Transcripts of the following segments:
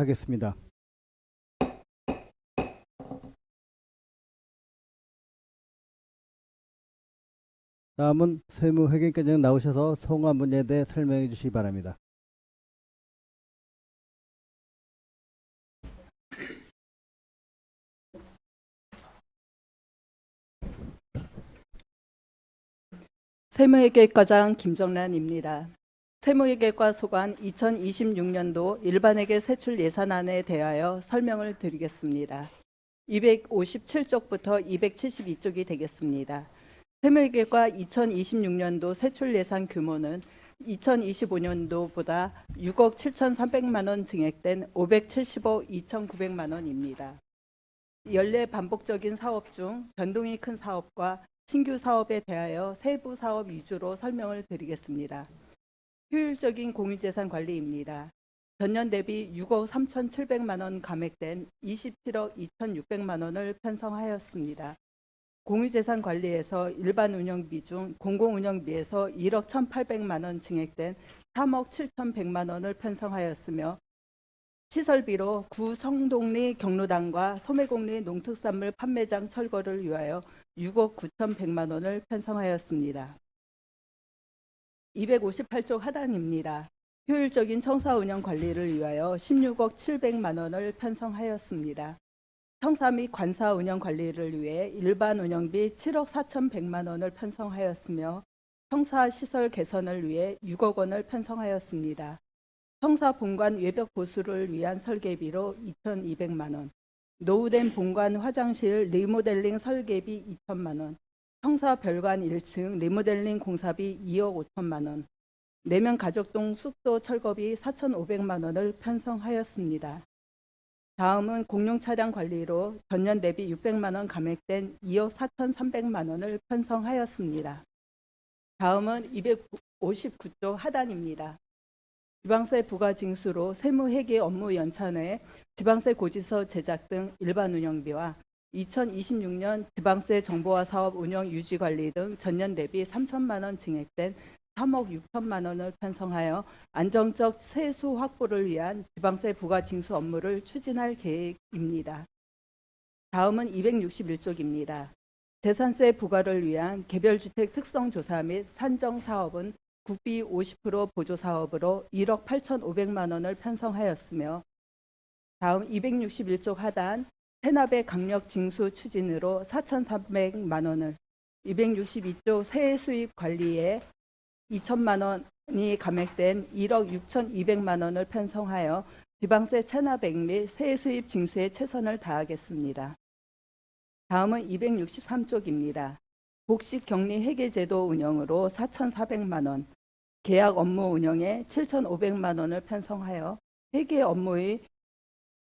공개하겠습니다. 다음은 세무회계과장 나오셔서 송화 문제에 대해 설명해 주시기 바랍니다. 세무회계과장 김정란입니다. 세무회계과 소관 2026년도 일반회계 세출 예산안에 대하여 설명을 드리겠습니다. 257쪽부터 272쪽이 되겠습니다. 세무회계과 2026년도 세출 예산 규모는 2025년도보다 6억 7,300만 원 증액된 575억 2,900만 원입니다. 연례 반복적인 사업 중 변동이 큰 사업과 신규 사업에 대하여 세부 사업 위주로 설명을 드리겠습니다. 효율적인 공유재산 관리입니다. 전년 대비 6억 3,700만 원 감액된 27억 2,600만 원을 편성하였습니다. 공유재산 관리에서 일반 운영비 중 공공운영비에서 1억 1,800만 원 증액된 3억 7,100만 원을 편성하였으며 시설비로 구 성동리 경로당과 소매공리 농특산물 판매장 철거를 위하여 6억 9,100만 원을 편성하였습니다. 258쪽 하단입니다. 효율적인 청사 운영 관리를 위하여 16억 700만 원을 편성하였습니다. 청사 및 관사 운영 관리를 위해 일반 운영비 7억 4,100만 원을 편성하였으며 청사 시설 개선을 위해 6억 원을 편성하였습니다. 청사 본관 외벽 보수를 위한 설계비로 2,200만 원, 노후된 본관 화장실 리모델링 설계비 2천만 원, 청사 별관 1층 리모델링 공사비 2억 5천만 원, 내면 가족동 숙소 철거비 4,500만 원을 편성하였습니다. 다음은 공용 차량 관리로 전년 대비 600만 원 감액된 2억 4,300만 원을 편성하였습니다. 다음은 259쪽 하단입니다. 지방세 부과 징수로 세무회계 업무 연찬에 지방세 고지서 제작 등 일반 운영비와 2026년 지방세 정보화 사업 운영 유지 관리 등 전년 대비 3천만 원 증액된 3억 6천만 원을 편성하여 안정적 세수 확보를 위한 지방세 부과 징수 업무를 추진할 계획입니다. 다음은 261쪽입니다. 재산세 부과를 위한 개별주택 특성조사 및 산정사업은 국비 50% 보조사업으로 1억 8,500만 원을 편성하였으며 다음 261쪽 하단 세납의 강력 징수 추진으로 4,300만 원을 262쪽 세수입 관리에 2천만 원이 감액된 1억 6,200만 원을 편성하여 지방세 체납액 및 세수입 징수에 최선을 다하겠습니다. 다음은 263쪽입니다. 복식 격리 회계제도 운영으로 4,400만 원, 계약 업무 운영에 7,500만 원을 편성하여 회계 업무의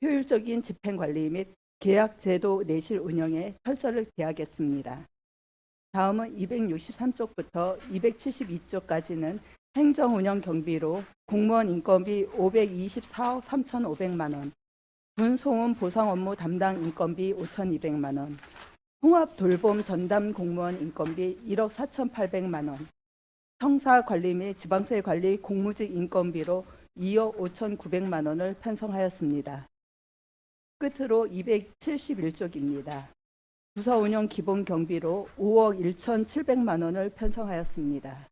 효율적인 집행관리 및 계약 제도 내실 운영에 철저를 기하겠습니다. 다음은 263쪽부터 272쪽까지는 행정운영 경비로 공무원 인건비 524억 3,500만 원, 군소음 보상 업무 담당 인건비 5,200만 원, 통합 돌봄 전담 공무원 인건비 1억 4,800만 원, 청사 관리 및 지방세 관리 공무직 인건비로 2억 5,900만 원을 편성하였습니다. 끝으로 271쪽입니다. 부서 운영 기본 경비로 5억 1,700만 원을 편성하였습니다.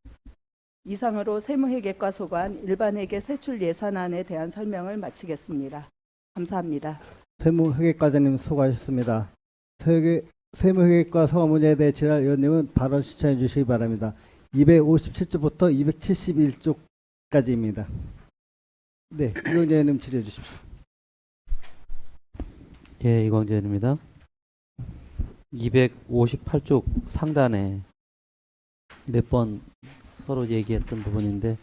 이상으로 세무회계과 소관 일반회계 세출 예산안에 대한 설명을 마치겠습니다. 감사합니다. 세무회계과장님 수고하셨습니다. 세무회계과 소관 문제에 대해 질의할 의원님은 발언 시청해 주시기 바랍니다. 257쪽부터 271쪽까지입니다. 네, 이광재 의원님 질의해 주십시오. 예, 이광재 의원입니다. 258쪽 상단에 몇 번 서로 얘기했던 부분인데,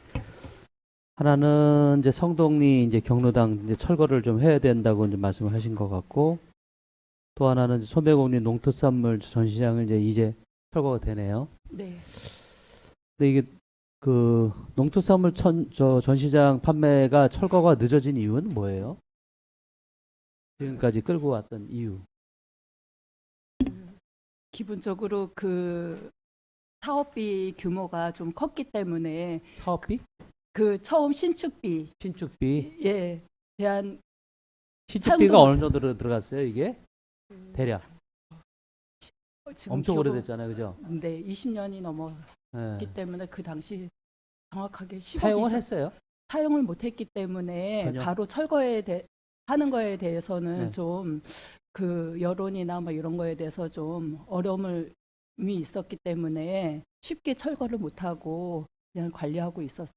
하나는 이제 성동리 이제 경로당 이제 철거를 좀 해야 된다고 이제 말씀을 하신 것 같고, 또 하나는 이제 소매공리 농특산물 전시장을 이제 철거가 되네요. 네. 근데 이게 그 농특산물 전시장 판매가 철거가 늦어진 이유는 뭐예요? 지금까지 끌고 왔던 이유. 기본적으로 그 사업비 규모가 좀 컸기 때문에 사업비? 그 처음 신축비 신축비? 예 대한 신축비가 사용도 어느 정도로 들어갔어요, 이게? 대략. 지금 엄청 기억은- 오래됐잖아요, 그죠? 네, 20년이 넘었기 예. 때문에 그 당시 정확하게 10억 사용을 이상 했어요? 사용을 못했기 때문에 전혀? 바로 하는 거에 대해서는 네. 좀 그 여론이나 뭐 이런 거에 대해서 좀 어려움이 있었기 때문에 쉽게 철거를 못하고 그냥 관리하고 있었어요.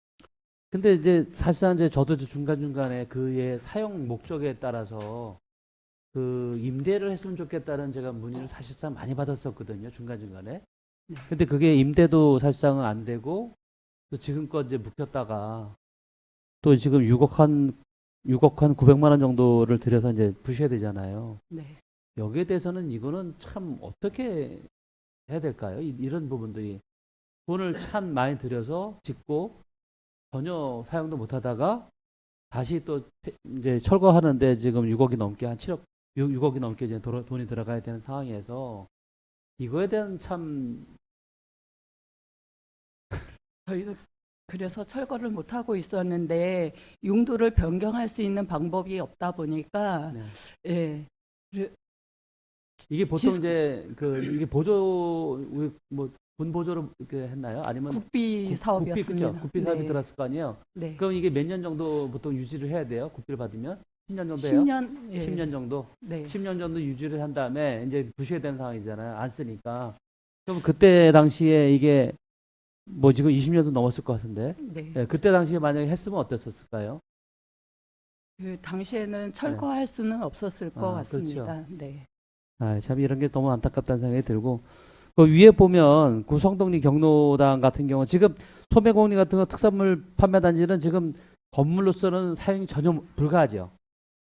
근데 이제 사실상 이제 저도 이제 중간중간에 그의 사용 목적에 따라서 그 임대를 했으면 좋겠다는 제가 문의를 사실상 많이 받았었거든요. 중간중간에. 네. 근데 그게 임대도 사실상은 안 되고 또 지금껏 이제 묵혔다가 또 지금 6억 한 900만 원 정도를 들여서 이제 부셔야 되잖아요. 네. 여기에 대해서는 이거는 참 어떻게 해야 될까요? 이런 부분들이 돈을 참 많이 들여서 짓고 전혀 사용도 못 하다가 다시 또 이제 철거하는데 지금 6억이 넘게 한 6억이 넘게 이제 돈이 들어가야 되는 상황에서 이거에 대한 참 저희도 그래서 철거를 못 하고 있었는데 용도를 변경할 수 있는 방법이 없다 보니까 네. 예. 이게 보통 지수- 이제 이게 보조 뭐 군 보조로 이렇게 했나요? 아니면 국비 국비 사업이었습니다. 그죠? 국비 사업이 네. 들어갔을 거 아니에요? 네. 그럼 이게 몇 년 정도 보통 유지를 해야 돼요? 국비를 받으면 10년 정도 해요? 10년 예. 10년 정도? 네. 10년 정도 유지를 한 다음에 이제 부셔야 되는 상황이잖아요. 안 쓰니까. 그럼 그때 당시에 이게 뭐 지금 20년도 넘었을 것 같은데. 네. 예, 그때 당시에 만약에 했으면 어땠었을까요? 그 당시에는 철거할 수는 없었을 것 아, 같습니다. 네. 아, 참 이런 게 너무 안타깝다는 생각이 들고 그 위에 보면 구성동리 경로당 같은 경우 지금 소매공리 같은 거 특산물 판매 단지는 지금 건물로서는 사용이 전혀 불가하죠.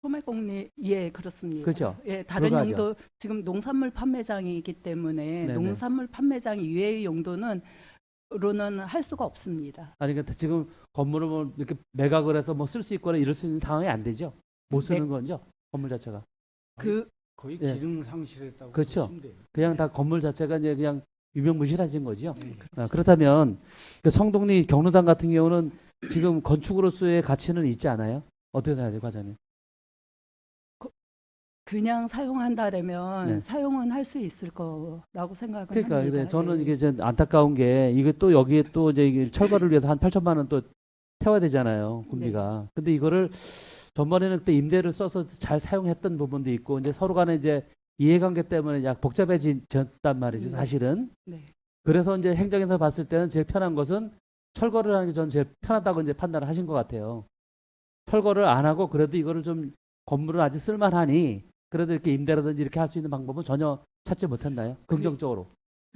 소매공리 예 그렇습니다. 그렇죠. 예 다른 불가하죠. 용도 지금 농산물 판매장이기 때문에 네네. 농산물 판매장 이외의 용도는 로는 할 수가 없습니다. 아니 그러니까 지금 건물을 뭐 이렇게 매각을 해서 뭐 쓸 수 있거나 이럴 수 있는 상황이 안 되죠. 못 쓰는 거죠. 건물 자체가. 그 거의 예. 기능 상실했다고 그렇죠. 보시면 돼요. 그냥 다 건물 자체가 이제 그냥 유명무실해진 거죠. 네. 아, 그렇다면 그 성동리 경로당 같은 경우는 지금 건축으로서의 가치는 있지 않아요? 어떻게 생각하세요, 과장님? 그냥 사용한다라면 네. 사용은 할 수 있을 거라고 생각은 그러니까 합니다. 근데 저는 예. 이게 이제 안타까운 게 이게 또 여기에 또 이제 이게 철거를 위해서 한 8천만 원 또 태워야 되잖아요, 군비가. 근데 이거를 전번에는 그때 임대를 써서 잘 사용했던 부분도 있고 이제 서로 간에 이제 이해관계 때문에 약 복잡해졌단 말이죠, 네. 사실은. 네. 그래서 이제 행정에서 봤을 때는 제일 편한 것은 철거를 하는 게 저는 제일 편하다고 이제 판단을 하신 것 같아요. 철거를 안 하고 그래도 이거를 좀 건물을 아직 쓸만하니 그래도 이렇게 임대라든지 이렇게 할 수 있는 방법은 전혀 찾지 못했나요? 긍정적으로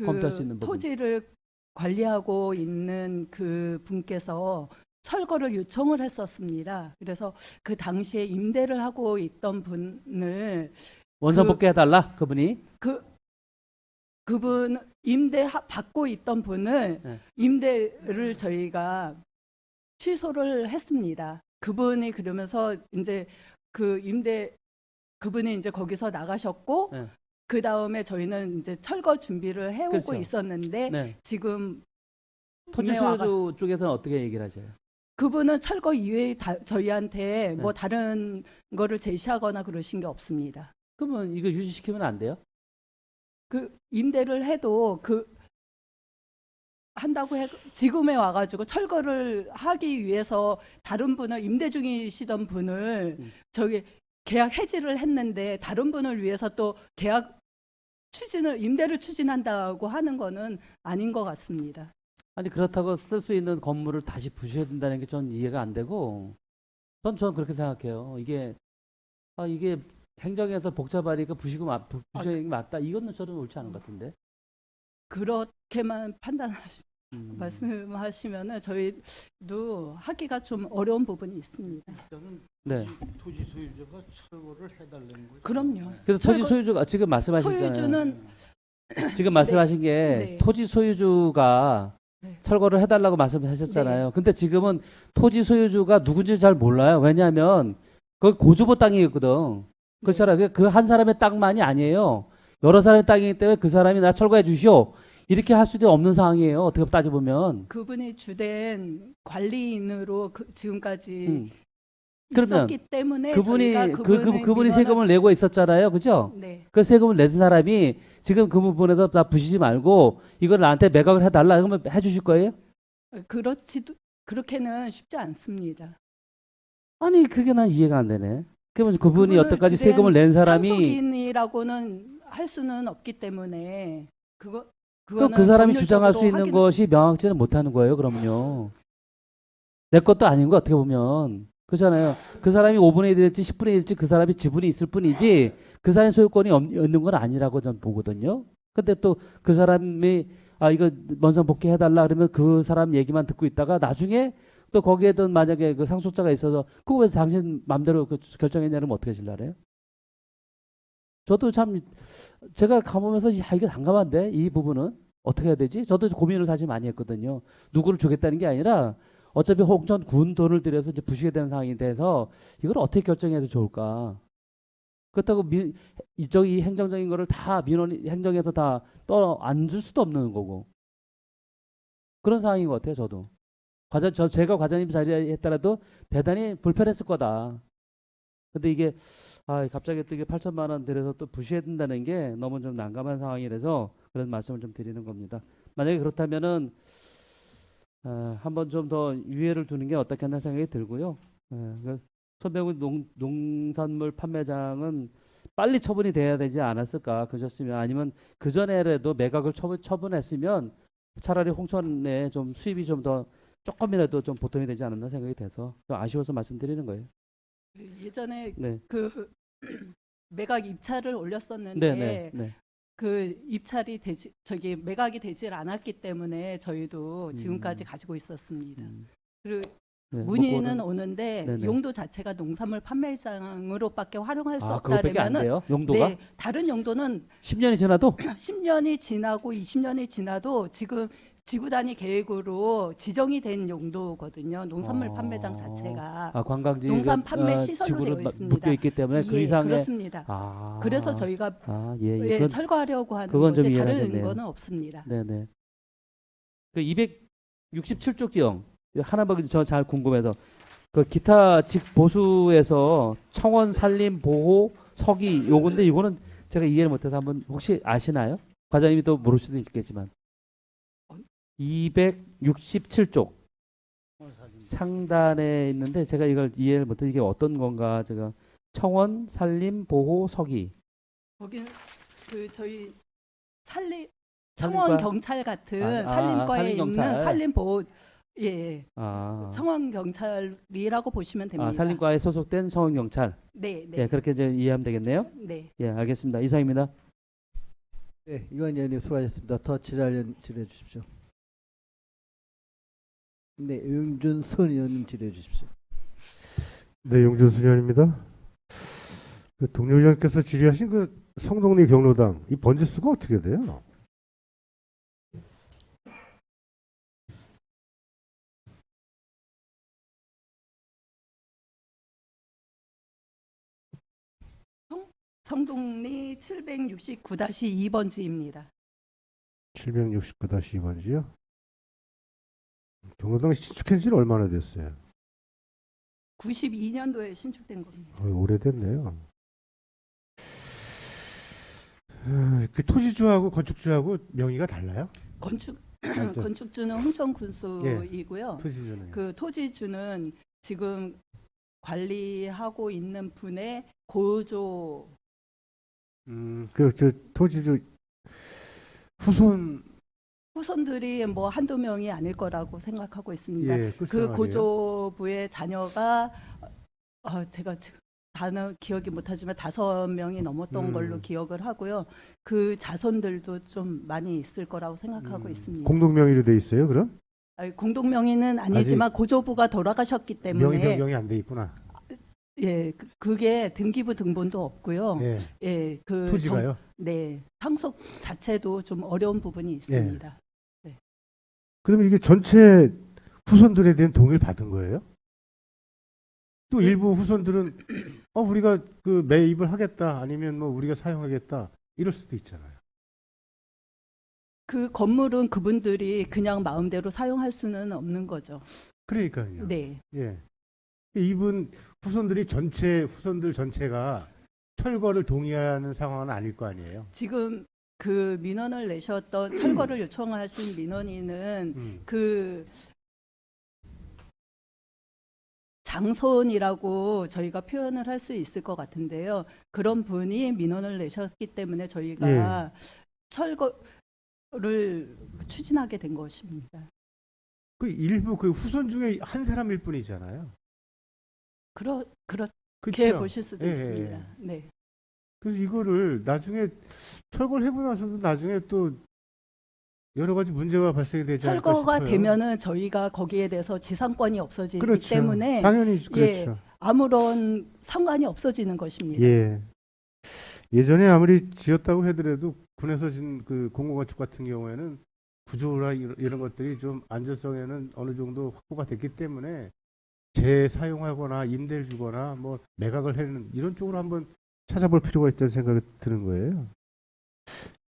검토할 수 있는 부분. 토지를 관리하고 있는 그 분께서 철거를 요청을 했었습니다. 그래서 그 당시에 임대를 하고 있던 분을 원서 복귀해달라 그분이. 그분 받고 있던 분을 네. 임대를 저희가 취소를 했습니다. 그분이 그러면서 이제 그분이 이제 거기서 나가셨고 네. 그 다음에 저희는 이제 철거 준비를 해오고 그렇죠. 있었는데 네. 지금 토지 구매와가- 소유주 쪽에서는 어떻게 얘기를 하셔요? 그분은 철거 이외에 저희한테 뭐 네. 다른 거를 제시하거나 그러신 게 없습니다. 그러면 이거 유지시키면 안 돼요? 그 임대를 해도 한다고 지금에 와가지고 철거를 하기 위해서 다른 분을 임대 중이시던 분을 저기 계약 해지를 했는데 다른 분을 위해서 또 임대를 추진한다고 하는 거는 아닌 것 같습니다. 아니 그렇다고 쓸 수 있는 건물을 다시 부셔야 된다는 게 전 이해가 안 되고 저는 그렇게 생각해요. 이게 행정에서 복잡하니까 부셔야 맞다. 이거는 저는 옳지 않은 것 같은데. 그렇게만 말씀하시면은 저희도 하기가 좀 어려운 부분이 있습니다. 일단은 네. 토지 소유자가 철거를 해달라는 거죠. 그럼요. 그래서 토지 소유주가 지금 말씀하셨잖아요. 소유주는 지금 말씀하신 게 네. 토지 소유주가 네. 철거를 해달라고 말씀하셨잖아요. 근데 지금은 토지 소유주가 누군지 잘 몰라요. 왜냐하면 거기 고주보 땅이었거든. 그렇잖아요. 그 한 사람의 땅만이 아니에요. 여러 사람의 땅이기 때문에 그 사람이 나 철거해 주시오. 이렇게 할 수도 없는 상황이에요. 어떻게 따져보면. 그분이 주된 관리인으로 지금까지 그러면 있었기 때문에 그분이 저희가 그분이 세금을 내고 있었잖아요, 그죠? 네. 그 세금을 낸 사람이 지금 그 부분에서 나 부시지 말고 이걸 나한테 매각을 해달라 그러면 해주실 거예요? 그렇지도 그렇게는 쉽지 않습니다. 아니 그게 난 이해가 안 되네. 그러면 그분이 그거를 여태까지 주된 세금을 낸 사람이 상속인이라고는 할 수는 없기 때문에 또 그거는 그 사람이 주장할 수 법률적으로 있는 것이 명확지는 못하는 거예요. 그럼요. 내 것도 아닌 거 어떻게 보면 그렇잖아요. 그 사람이 5분의 1이 될지 10분의 1일지 그 사람이 지분이 있을 뿐이지 그 사람의 소유권이 없는 건 아니라고 저는 보거든요. 근데 또 그 사람이 아 이거 먼저 복귀해달라 그러면 그 사람 얘기만 듣고 있다가 나중에 또 거기에든 만약에 그 상속자가 있어서 그거 왜 당신 마음대로 그 결정했냐면 어떻게 하실래요? 저도 참 제가 가보면서 야 이게 난감한데 이 부분은 어떻게 해야 되지? 저도 고민을 사실 많이 했거든요. 누구를 주겠다는 게 아니라 어차피 홍천 군 돈을 들여서 이제 부시게 되는 상황이 돼서 이걸 어떻게 결정해도 좋을까? 그렇다고 이 행정적인 거를 다 민원이 행정에서 다 안 줄 수도 없는 거고 그런 상황인 것 같아요. 저도 제가 과장님 자리에 했더라도 대단히 불편했을 거다. 근데 이게 갑자기 또 이게 8천만 원 들여서 또 부시해야 된다는 게 너무 좀 난감한 상황이라서 그런 말씀을 좀 드리는 겁니다. 만약에 그렇다면은 한번 좀 더 유예를 두는 게 어떻겠나 생각이 들고요. 손배구 농산물 판매장은 빨리 처분이 돼야 되지 않았을까 그러셨으면 아니면 그 전에라도 매각을 처분했으면 차라리 홍천에 좀 수입이 좀 더 조금이라도 좀 보탬이 되지 않았나 생각이 돼서 좀 아쉬워서 말씀드리는 거예요. 예전에 네. 그 매각 입찰을 네, 올렸었는데 네, 네. 그 입찰이 매각이 되질 않았기 때문에 저희도 지금까지 가지고 있었습니다. 그리고 네, 문의는 뭐 오는데 네네. 용도 자체가 농산물 판매장으로밖에 활용할 수 그것밖에 안 없다면은 돼요? 용도가? 네, 다른 용도는 10년이 지나도? 10년이 지나고 20년이 지나도 지금 지구단위 계획으로 지정이 된 용도거든요. 농산물 판매장 자체가 관광지 농산 판매 시설로 지구를 되어 있습니다. 묶여 있기 때문에 그 예, 이상의 그렇습니다. 그래서 저희가 그건, 철거하려고 하는 그건 좀 거지 이해가 다른 되네요. 거는 없습니다. 네네. 그 267조 기형 하나밖에 저 잘 궁금해서 그 기타 직 보수에서 청원 산림 보호 서기 요건데 이거는 제가 이해를 못해서 한번 혹시 아시나요? 과장님이 또 모를 수도 있겠지만 267조 상단에 있는데 제가 이걸 이해를 못해서 이게 어떤 건가 제가 청원 산림 보호 서기 거기는 저희 산림과? 청원 경찰 같은 산림과에 산림경찰. 있는 산림 보호 예. 아, 청원 경찰이라고 보시면 됩니다. 산림과에 소속된 청원 경찰. 네, 네. 예, 그렇게 이제 이해하면 되겠네요. 네. 예, 알겠습니다. 이상입니다. 네, 이건 의원님 수고하셨습니다. 더 질의해 주십시오. 네, 용준선 의원님 질의해 주십시오. 네, 용준순 의원입니다. 그 동료 의원께서 질의하신 그 성동리 경로당 이 번지 수가 어떻게 돼요? 성동리 769-2번지입니다. 769-2번지요? 경로당 신축한 지는 얼마나 됐어요? 92년도에 신축된 겁니다. 오래됐네요. 그 토지주하고 건축주하고 명의가 달라요? 건축주는 홍천군수이고요. 토지주는. 그 토지주는 지금 관리하고 있는 분의 고조 저 토지주 후손들이 뭐 한두 명이 아닐 거라고 생각하고 있습니다. 예, 그 말이에요. 고조부의 자녀가 제가 지금 단어 기억이 못하지만 5명이 넘었던 걸로 기억을 하고요. 그 자손들도 좀 많이 있을 거라고 생각하고 있습니다. 공동 명의로 돼 있어요, 그럼? 공동 명의는 아니지만 고조부가 돌아가셨기 때문에 명의 변경이 안 돼 있구나. 예, 그게 등기부 등본도 없고요. 예. 예, 토지가요? 네, 상속 자체도 좀 어려운 부분이 있습니다. 그러면 이게 전체 후손들에 대한 동의를 받은 거예요? 또 일부 후손들은 우리가 그 매입을 하겠다 아니면 뭐 우리가 사용하겠다 이럴 수도 있잖아요. 그 건물은 그분들이 그냥 마음대로 사용할 수는 없는 거죠. 그러니까요. 네. 예. 이분 후손들 전체가 철거를 동의하는 상황은 아닐 거 아니에요. 지금 그 민원을 내셨던 철거를 요청하신 민원인은 그 장손이라고 저희가 표현을 할 수 있을 것 같은데요. 그런 분이 민원을 내셨기 때문에 저희가 철거를 추진하게 된 것입니다. 그 일부 그 후손 중에 한 사람일 뿐이잖아요. 그렇게 그쵸? 보실 수도 예, 있습니다. 예. 네. 그래서 이거를 나중에 철거를 해고 나서도 나중에 또 여러 가지 문제가 발생이 되지 않을까 철거가 싶어요. 되면은 저희가 거기에 대해서 지상권이 없어지기 그렇죠. 때문에 당연히 예, 그렇죠. 아무런 상관이 없어지는 것입니다. 예. 예전에 아무리 지었다고 하더라도 군에서 진 그 공공건축 같은 경우에는 구조나 이런 것들이 좀 안전성에는 어느 정도 확보가 됐기 때문에 재사용하거나 임대를 주거나 뭐 매각을 하는 이런 쪽으로 한번 찾아볼 필요가 있다는 생각이 드는 거예요.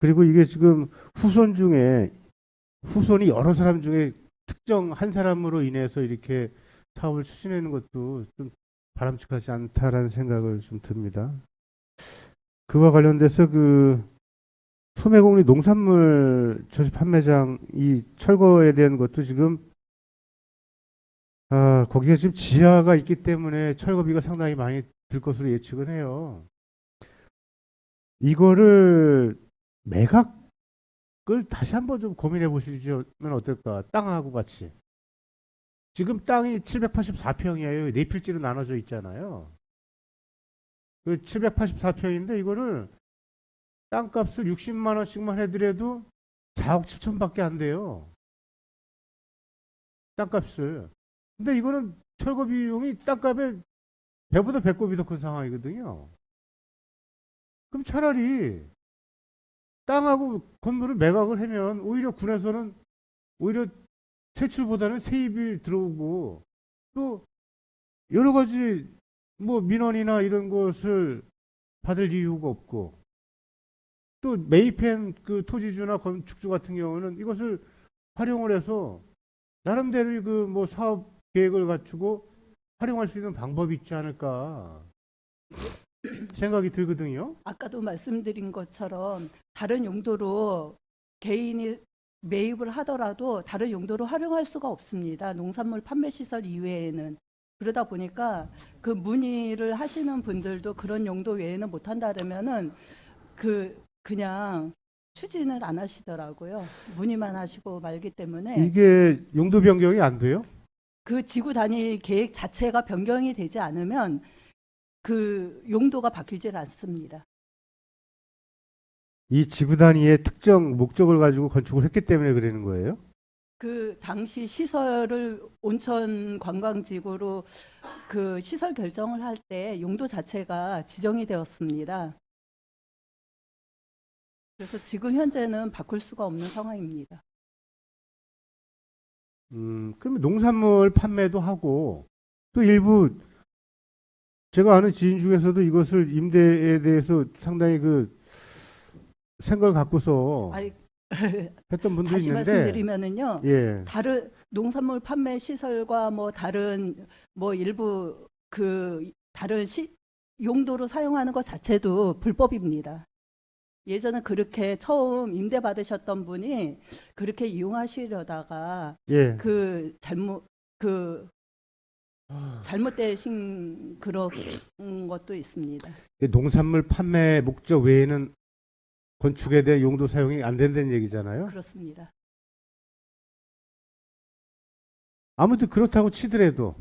그리고 이게 지금 후손이 여러 사람 중에 특정 한 사람으로 인해서 이렇게 사업을 추진하는 것도 좀 바람직하지 않다라는 생각을 좀 듭니다. 그와 관련돼서 그 소매공리 농산물 저지 판매장 이 철거에 대한 것도 지금 거기가 지금 지하가 있기 때문에 철거비가 상당히 많이 들 것으로 예측을 해요. 이거를 매각을 다시 한번 좀 고민해 보시면 어떨까? 땅하고 같이. 지금 땅이 784평이에요. 네 필지로 나눠져 있잖아요. 그 784평인데 이거를 땅값을 60만 원씩만 해더라도 4억 7천밖에 안 돼요. 땅값을. 근데 이거는 철거 비용이 땅값의 배보다 배꼽이 더 큰 상황이거든요. 그럼 차라리 땅하고 건물을 매각을 하면 오히려 군에서는 오히려 세출보다는 세입이 들어오고 또 여러 가지 뭐 민원이나 이런 것을 받을 이유가 없고 또 매입한 그 토지주나 건축주 같은 경우는 이것을 활용을 해서 나름대로 그 뭐 사업 계획을 갖추고 활용할 수 있는 방법이 있지 않을까 생각이 들거든요. 아까도 말씀드린 것처럼 다른 용도로 개인이 매입을 하더라도 다른 용도로 활용할 수가 없습니다. 농산물 판매 시설 이외에는. 그러다 보니까 그 문의를 하시는 분들도 그런 용도 외에는 못 한다면은 그냥 추진을 안 하시더라고요. 문의만 하시고 말기 때문에 이게 용도 변경이 안 돼요? 그 지구 단위 계획 자체가 변경이 되지 않으면 그 용도가 바뀌질 않습니다. 이 지구 단위의 특정 목적을 가지고 건축을 했기 때문에 그러는 거예요? 그 당시 시설을 온천 관광지구로 그 시설 결정을 할 때 용도 자체가 지정이 되었습니다. 그래서 지금 현재는 바꿀 수가 없는 상황입니다. 그러면 농산물 판매도 하고 또 일부 제가 아는 지인 중에서도 이것을 임대에 대해서 상당히 그 생각을 갖고서 아니, 했던 분도 다시 있는데 말씀드리면은요. 예. 다른 농산물 판매 시설과 뭐 다른 뭐 일부 그 다른 용도로 사용하는 것 자체도 불법입니다. 예전에 그렇게 처음 임대 받으셨던 분이 그렇게 이용하시려다가 예. 잘못되신 그런 것도 있습니다. 농산물 판매 목적 외에는 건축에 대한 용도 사용이 안 된다는 얘기잖아요. 그렇습니다. 아무튼 그렇다고 치더라도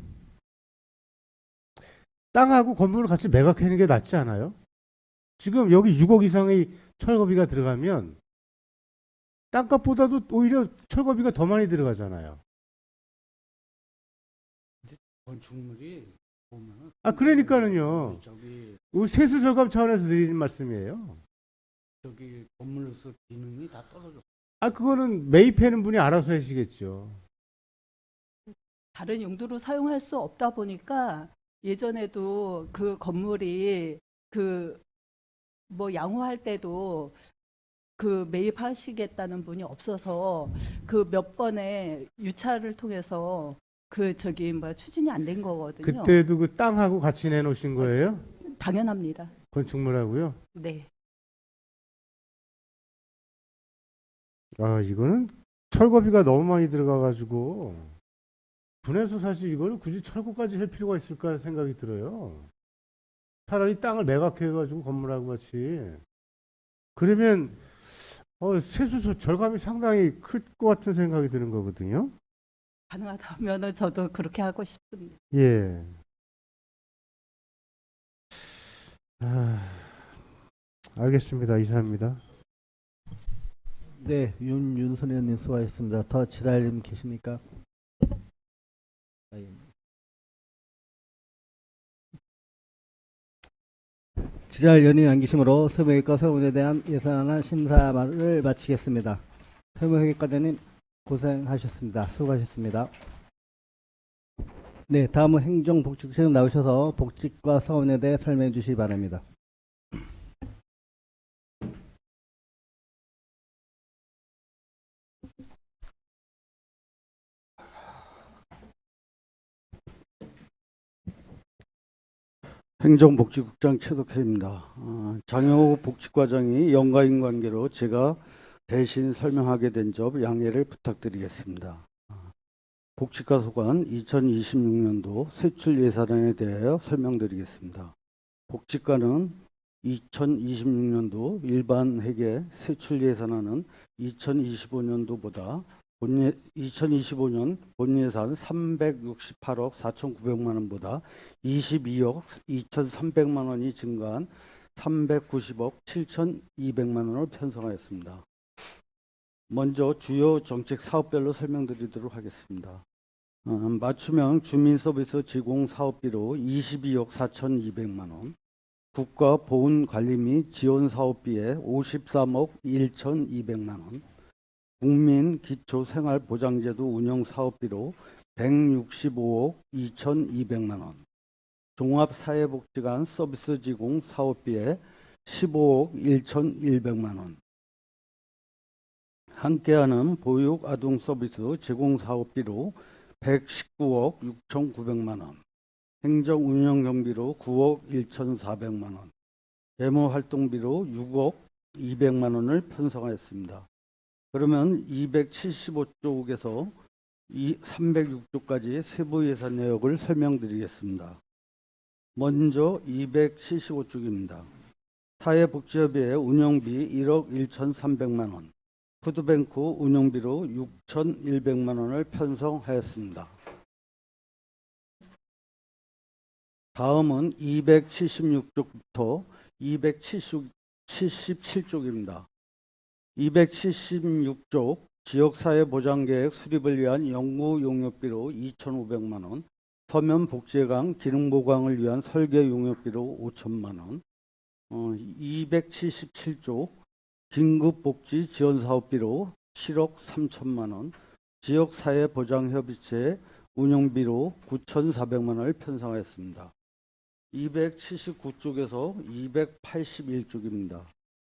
땅하고 건물을 같이 매각하는 게 낫지 않아요? 지금 여기 6억 이상의 철거비가 들어가면 땅값보다도 오히려 철거비가 더 많이 들어가잖아요. 건축물이 보면은 그러니까는요. 저기 세수 절감 차원에서 드리는 말씀이에요. 건물로서 기능이 다 떨어져. 그거는 매입하는 분이 알아서 하시겠죠. 다른 용도로 사용할 수 없다 보니까 예전에도 그 건물이 뭐 양호할 때도 그 매입하시겠다는 분이 없어서 그 몇 번의 유찰을 통해서 추진이 안 된 거거든요. 그때도 그 땅하고 같이 내놓으신 거예요? 당연합니다. 건축물하고요? 네. 아, 이거는 철거비가 너무 많이 들어가가지고 분해서 사실 이거를 굳이 철거까지 할 필요가 있을까 생각이 들어요. 차라리 땅을 매각해가지고 건물하고 같이. 그러면 세수 절감이 상당히 클 것 같은 생각이 드는 거거든요. 가능하다면은 저도 그렇게 하고 싶습니다. 예. 아, 알겠습니다. 이사입니다. 네, 윤순 의원님 수고하셨습니다. 더 질의님 계십니까? 질의할 연이 안 계시므로 세무회계과 세무에 대한 예산안 심사를 마치겠습니다. 세무회계과장님 고생하셨습니다. 수고하셨습니다. 네, 다음은 행정복지국장님 나오셔서 복지과 사원에 대해 설명해 주시기 바랍니다. 행정복지국장 최덕혜입니다. 장효 복지과장이 연가인 관계로 제가 대신 설명하게 된 점 양해를 부탁드리겠습니다. 복지과 소관 2026년도 세출 예산안에 대하여 설명드리겠습니다. 복지과는 2026년도 일반 회계 세출 예산안은 2025년도보다 2025년 본예산 368억 4,900만 원보다 22억 2,300만 원이 증가한 390억 7,200만 원을 편성하였습니다. 먼저 주요 정책 사업별로 설명드리도록 하겠습니다. 맞춤형 주민서비스 제공 사업비로 22억 4,200만 원, 국가보훈관리 및 지원사업비에 53억 1,200만 원, 국민기초생활보장제도 운영사업비로 165억 2,200만 원, 종합사회복지관 서비스 제공 사업비에 15억 1,100만 원, 함께하는 보육 아동 서비스 제공 사업비로 119억 6,900만 원, 행정 운영 경비로 9억 1,400만 원, 데모 활동비로 6억 200만 원을 편성하였습니다. 그러면 275쪽에서 306쪽까지 세부 예산 내역을 설명드리겠습니다. 먼저 275쪽입니다. 사회복지협의회 운영비 1억 1,300만 원, 푸드뱅크 운영비로 6,100만 원을 편성하였습니다. 다음은 276쪽부터 277쪽입니다. 276쪽 지역사회보장계획 수립을 위한 연구용역비로 2,500만 원, 서면복지회관 기능보강을 위한 설계용역비로 5천만 원, 277쪽 긴급복지 지원사업비로 7억 3천만 원, 지역사회보장협의체 운영비로 9,400만 원을 편성하였습니다. 279쪽에서 281쪽입니다.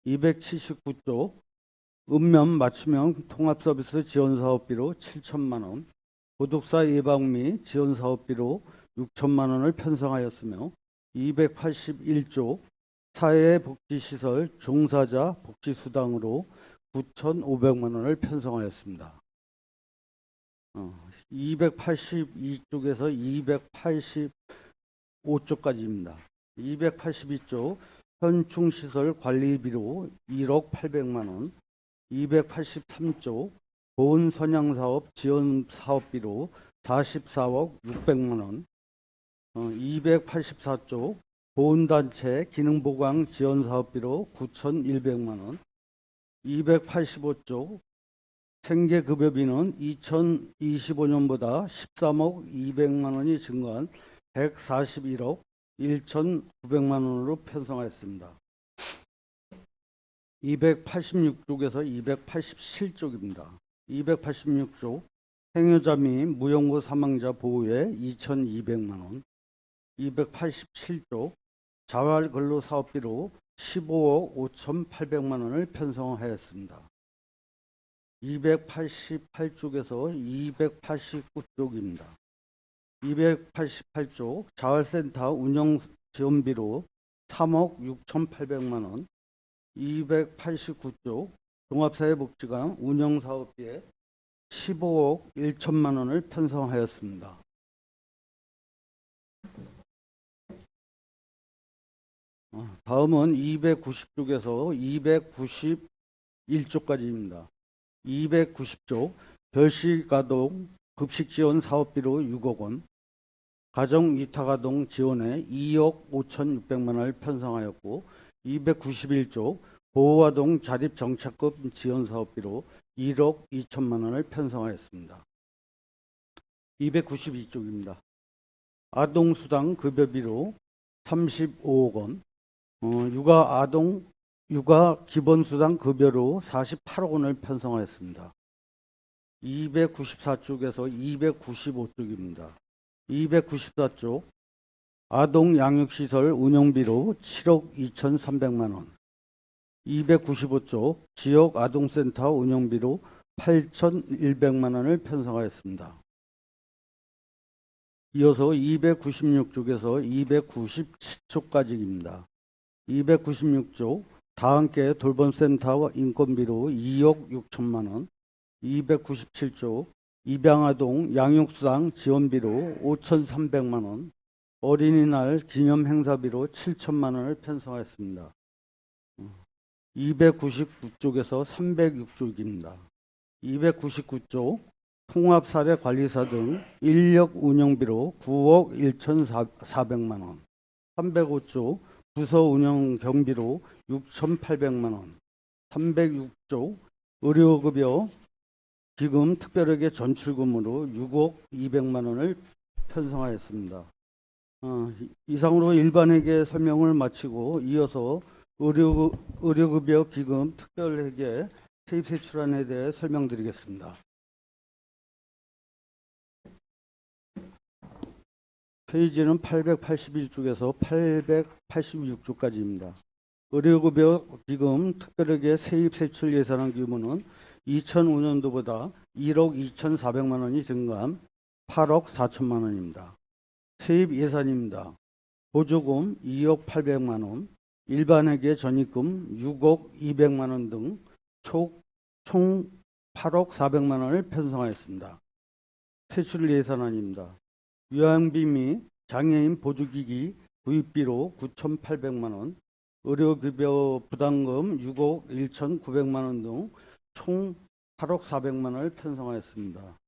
279쪽 읍면 맞춤형 통합서비스 지원사업비로 7천만 원, 고독사 예방 및 지원사업비로 6천만 원을 편성하였으며 281쪽 사회복지시설 종사자 복지수당으로 9,500만 원을 편성하였습니다. 282쪽에서 285쪽까지입니다. 282쪽 현충시설 관리비로 1억 800만 원, 283쪽 보훈선양사업 지원사업비로 44억 600만 원, 284쪽 보훈단체 기능보강 지원사업비로 9,100만 원, 285쪽 생계급여비는 2025년보다 13억 200만 원이 증가한 141억 1,900만 원으로 편성하였습니다. 286쪽에서 287쪽입니다. 286쪽 행여자 및 무연고 사망자 보호에 2,200만 원, 287쪽 자활근로사업비로 15억 5,800만 원을 편성하였습니다. 288쪽에서 289쪽입니다. 288쪽 자활센터 운영 지원비로 3억 6,800만 원, 289쪽 종합사회복지관 운영사업비에 15억 1천만 원을 편성하였습니다. 다음은 290쪽에서 291쪽까지입니다. 290쪽 별식아동 급식지원 사업비로 6억 원, 가정위탁아동 지원에 2억 5,600만 원을 편성하였고 291쪽 보호아동 자립정착금 지원 사업비로 1억 2천만 원을 편성하였습니다. 292쪽입니다. 아동수당 급여비로 35억 원, 육아 기본수당 급여로 48억 원을 편성하였습니다. 294쪽에서 295쪽입니다. 294쪽 아동 양육시설 운영비로 7억 2,300만 원, 295쪽 지역 아동센터 운영비로 8,100만 원을 편성하였습니다. 이어서 296쪽에서 297쪽까지입니다. 296쪽 다함께 돌봄센터 인건비로 2억 6천만 원, 297쪽 입양아동 양육수당 지원비로 5,300만 원, 어린이날 기념행사비로 7천만 원을 편성하였습니다. 299쪽에서 306쪽입니다. 299쪽 통합사례관리사 등 인력 운영비로 9억 1,400만 원, 305쪽 부서 운영 경비로 6,800만 원, 306쪽 의료급여 기금 특별회계 전출금으로 6억 200만 원을 편성하였습니다. 이상으로 일반회계 설명을 마치고 이어서 의료급여 기금 특별회계 세입세출안에 대해 설명드리겠습니다. 페이지는 881쪽에서 886쪽까지입니다. 의료급여 기금 특별회계 세입세출 예산안 규모는 2005년도보다 1억 2,400만 원이 증가한 8억 4천만 원입니다. 세입 예산입니다. 보조금 2억 800만 원, 일반회계 전입금 6억 200만 원 등 총 8억 400만 원을 편성하였습니다. 세출 예산안입니다. 요양비 및 장애인 보조기기 구입비로 9,800만 원, 의료급여 부담금 6억 1,900만 원 등 총 8억 400만 원을 편성하였습니다.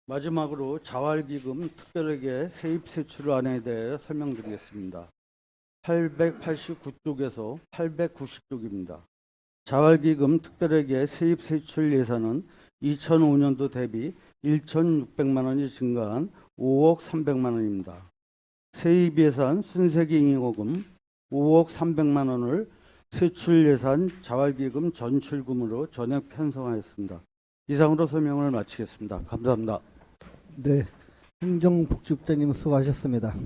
마지막으로 자활기금 특별회계 세입세출안에 대해 설명드리겠습니다. 889쪽에서 890쪽입니다. 자활기금 특별회계 세입세출 예산은 2005년도 대비 1,600만 원이 증가한 5억 300만 원입니다. 세입예산 순세기잉여금 5억 300만 원을 세출예산 자활기금 전출금으로 전액 편성하였습니다. 이상으로 설명을 마치겠습니다. 감사합니다. 네, 행정복지국장님 수고하셨습니다.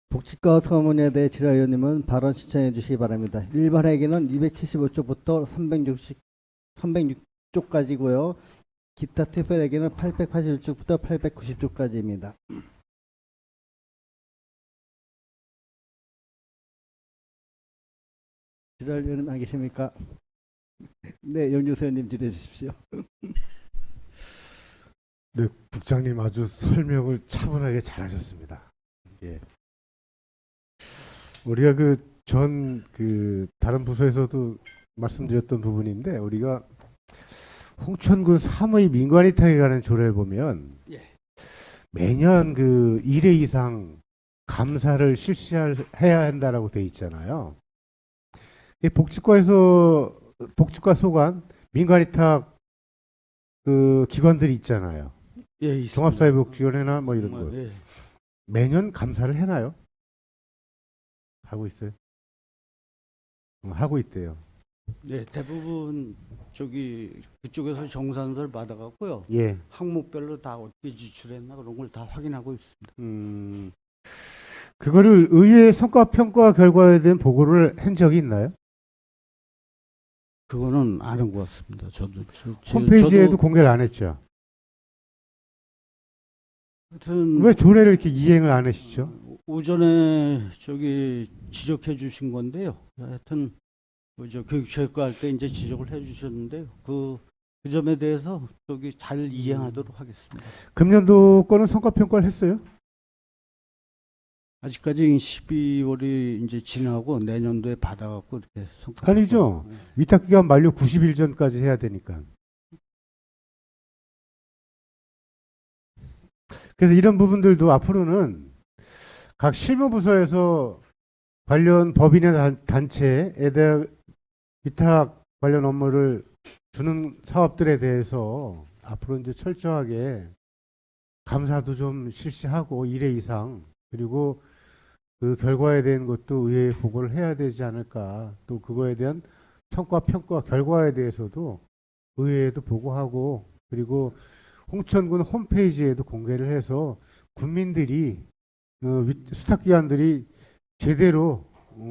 복지과 서문에 대해 지라위원님은 발언 신청해 주시기 바랍니다. 일반 회계는 275쪽부터 306쪽까지고요. 기타 특별회계는 881쪽부터 890쪽까지입니다. 지라위원님 안 계십니까? 네, 영유세님 질의해 주십시오. 네, 국장님 아주 설명을 차분하게 잘하셨습니다. 예. 우리가 다른 부서에서도 말씀드렸던 부분인데 우리가 홍천군 사무의 민관이탁에 관한 조례를 보면 매년 1회 이상 감사를 실시해야 한다라고 돼 있잖아요. 복지과 소관 민관이탁 기관들이 있잖아요. 예, 있습니다. 종합사회복지원이나 뭐 이런 거. 예. 매년 감사를 해나요? 하고 있어요? 하고 있대요. 네, 대부분 그쪽에서 정산서를 받아갖고요. 예. 항목별로 다 어떻게 지출했나 그런 걸 다 확인하고 있습니다. 그거를 의회 성과평가 결과에 대한 보고를 한 적이 있나요? 그거는 아는 것 같습니다. 저도 홈페이지에도 공개를 안 했죠. 하여튼 왜 조례를 이렇게 이행을 안 하시죠? 오전에 저기 지적해 주신 건데요. 하여튼 저 교육체육과 할 때 이제 지적을 해 주셨는데요. 그 점에 대해서 저기 잘 이행하도록 하겠습니다. 금년도 거는 성과평가를 했어요? 아직까지 12월이 이제 지나고 내년도에 받아갖고 이렇게 성과. 아니죠. 위탁기간 만료 90일 전까지 해야 되니까. 그래서 이런 부분들도 앞으로는 각 실무부서에서 관련 법인의 단체에 대한 위탁 관련 업무를 주는 사업들에 대해서 앞으로 이제 철저하게 감사도 좀 실시하고 1회 이상, 그리고 그 결과에 대한 것도 의회에 보고를 해야 되지 않을까. 또 그거에 대한 성과 평가 결과에 대해서도 의회에도 보고하고, 그리고 홍천군 홈페이지에도 공개를 해서 국민들이 수탁기관들이 제대로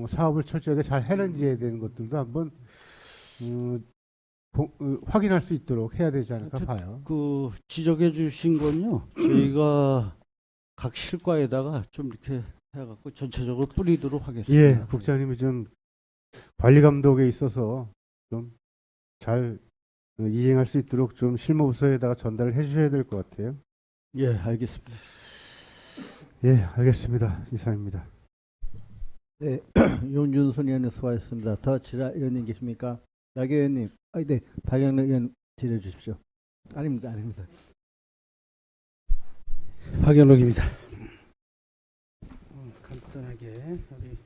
사업을 철저하게 잘 해는지에 대한 것들도 한번 확인할 수 있도록 해야 되지 않을까 봐요. 그 지적해 주신 건요. 저희가 각 실과에다가 좀 이렇게 해갖고 전체적으로 뿌리도록 하겠습니다. 예, 국장님이 좀 관리 감독에 있어서 좀 잘 이행할 수 있도록 좀 실무부서에다가 전달을 해주셔야 될 것 같아요. 예, 알겠습니다. 예, 알겠습니다. 이상입니다. 네, 윤준선 의원님 수고하셨습니다. 더 질의 의원님 계십니까? 박 의원님, 네, 박영래 의원 질의해 주십시오. 아닙니다, 아닙니다. 박연옥입니다. 간단하게 우리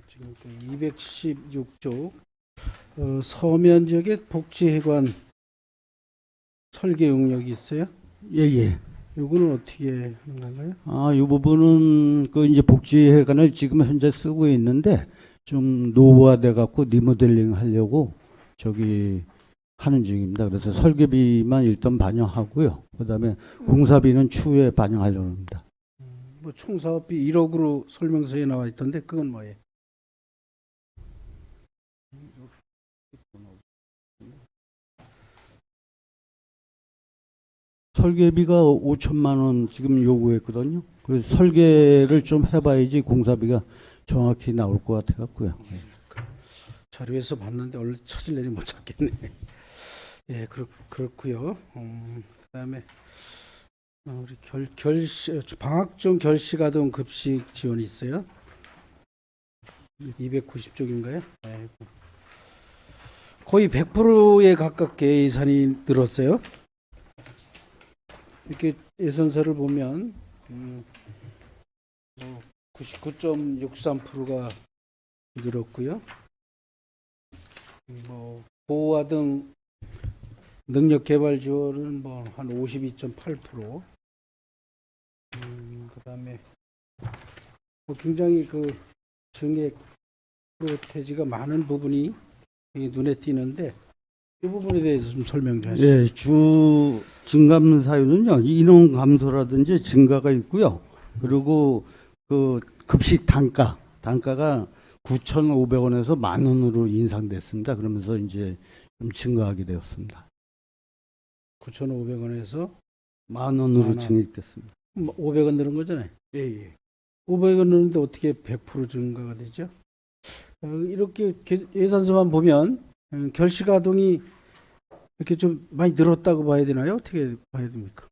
지금 276쪽 서면 지역에 복지회관 설계 용역이 있어요. 예. 요거는 어떻게 하는 건가요? 이 부분은 그 이제 복지회관을 지금 현재 쓰고 있는데 좀 노후화돼 갖고 리모델링 하려고 저기 하는 중입니다. 그래서 설계비만 일단 반영하고요. 그다음에 공사비는 추후에 반영하려고 합니다. 뭐 총사업비 1억으로 설명서에 나와 있던데 그건 뭐예요? 설계비가 5천만 원 지금 요구했거든요. 그래서 설계를 좀 해봐야지 공사비가 정확히 나올 것 같아 갖고요. 자료에서 봤는데 얼른 찾을래니 못 찾겠네. 예, 그렇고요. 그다음에 우리 방학중 결식아동 급식 지원이 있어요. 290쪽인가요? 거의 100%에 가깝게 예산이 늘었어요. 이렇게 예산서를 보면 99.63%가 늘었고요. 뭐 보호와 등 능력 개발 지원은 뭐 한 52.8%. 그다음에 뭐 굉장히 그 증액 프로테지가 많은 부분이 눈에 띄는데 이 부분에 대해서 좀 설명 좀 해주시죠. 예, 주 증감 사유는요. 인원 감소라든지 증가가 있고요. 그리고 그 급식 단가가 9,500원에서 10,000원으로 인상됐습니다. 그러면서 이제 좀 증가하게 되었습니다. 9,500원에서 10,000원으로 10,000원. 증액됐습니다. 500원 늘은 거잖아요. 예. 500원 늘었는데 어떻게 100% 증가가 되죠? 이렇게 예산서만 보면 결식아동이 이렇게 좀 많이 늘었다고 봐야 되나요? 어떻게 봐야 됩니까?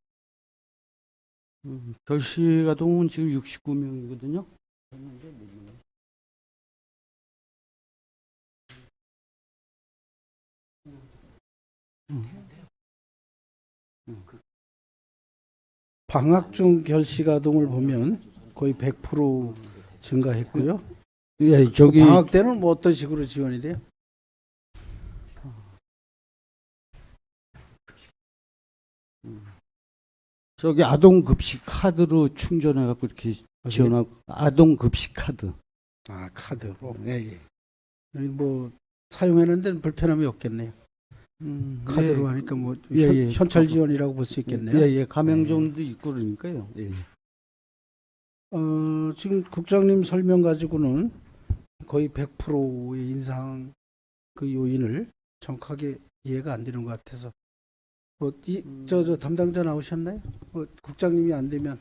결식아동은 지금 69명이거든요. 방학 중 결식아동을 보면 거의 100% 증가했고요. 예, 저기 방학 때는 뭐 어떤 식으로 지원이 돼요? 저기 아동 급식 카드로 충전해 갖고 이렇게 지원하고 아동 급식 카드. 아, 카드로. 예. 뭐 사용하는 데는 불편함이 없겠네요. 카드로 하니까 뭐 예. 현찰 지원이라고 볼 수 있겠네요. 예, 가맹점도 있고 그러니까요. 예. 지금 국장님 설명 가지고는 거의 100%의 인상 그 요인을 정확하게 이해가 안 되는 것 같아서 저 담당자 나오셨나요? 국장님이 안 되면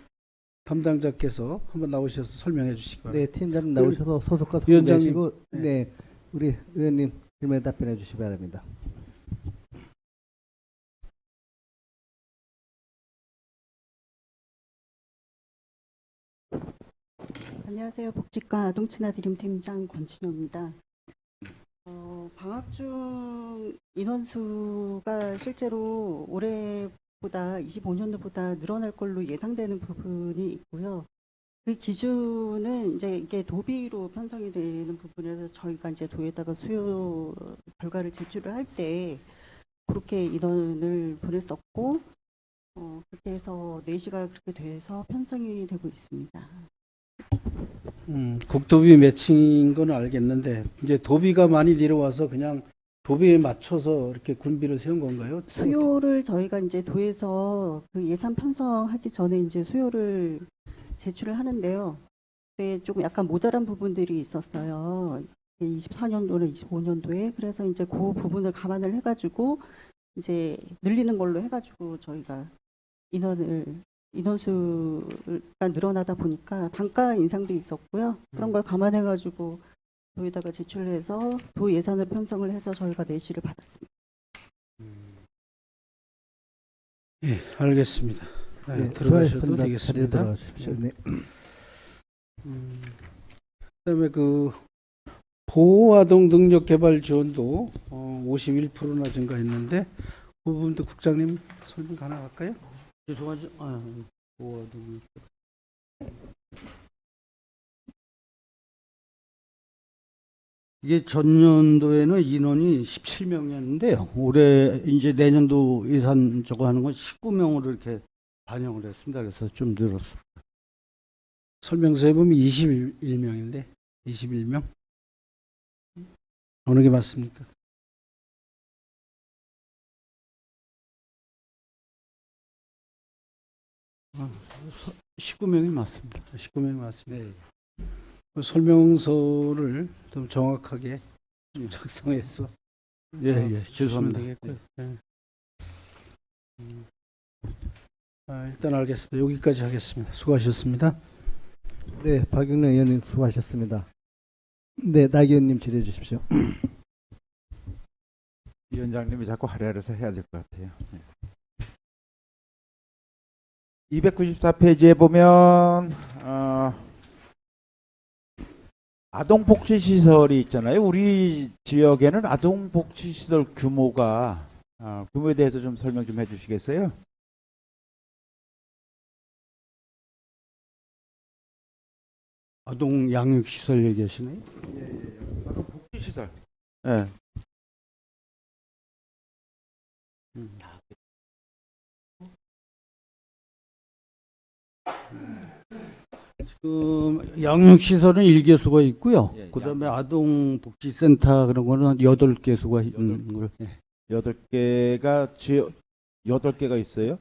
담당자께서 한번 나오셔서 설명해 주시기 바랍니다. 네, 팀장님 나오셔서 소속과 위원장님. 소개하시고 네, 우리 의원님 질문에 답변해 주시기 바랍니다. 안녕하세요. 복지과 아동친화드림 팀장 권진호입니다. 방학 중 인원수가 실제로 올해보다 25년도보다 늘어날 걸로 예상되는 부분이 있고요. 그 기준은 이제 이게 도비로 편성이 되는 부분에서 저희가 이제 도에다가 수요 결과를 제출을 할 때 그렇게 인원을 보냈었고 그렇게 해서 4시가 그렇게 돼서 편성이 되고 있습니다. 국도비 매칭인 건 알겠는데 이제 도비가 많이 내려와서 그냥 도비에 맞춰서 이렇게 군비를 세운 건가요? 수요를 저희가 이제 도에서 그 예산 편성하기 전에 이제 수요를 제출을 하는데요. 그때 조금 약간 모자란 부분들이 있었어요. 24년도나 25년도에. 그래서 이제 그 부분을 감안을 해가지고 이제 늘리는 걸로 해가지고 저희가 인원수가 늘어나다 보니까 단가 인상도 있었고요. 그런 걸 감안해가지고 도에다가 제출해서 도 예산으로 편성을 해서 저희가 내시를 받았습니다. 예, 알겠습니다. 네, 들어가셔도 수고하셨습니다. 자리에 되겠습니다. 들어가 주십시오. 네. 그다음에 그 보호아동 능력 개발 지원도 51%나 증가했는데 그 부분도 국장님 설명 가능할까요? 죄송하죠. 보호아동. 이게 전년도에는 인원이 17명이었는데요. 올해 이제 내년도 예산 저거 하는 건 19명으로 이렇게 반영을 했습니다. 그래서 좀 늘었습니다. 설명서에 보면 21명인데 21명 어느 게 맞습니까? 아, 19명이 맞습니다. 19명이 맞습니다. 네. 그 설명서를 좀 정확하게 좀 작성해서 예, 주시면 죄송합니다. 되겠고요. 네. 일단 알겠습니다. 여기까지 하겠습니다. 수고하셨습니다. 네, 박영래 의원님 수고하셨습니다. 네, 나 의원님 질의해 주십시오. 위원장님이 자꾸 하려서 해야 될 것 같아요. 294페이지에 보면 아동복지시설이 있잖아요. 우리 지역에는 아동복지시설 규모가 규모에 대해서 좀 설명 좀 해주시겠어요? 아동 양육시설 얘기하시나요? 복지시설. 네. 지금 양육시설은 1개소가 있고요. 예, 그다음에 아동복지센터 그런 거는 8개소가 있는 걸. 예. 8개가 지역 8개가 있어요.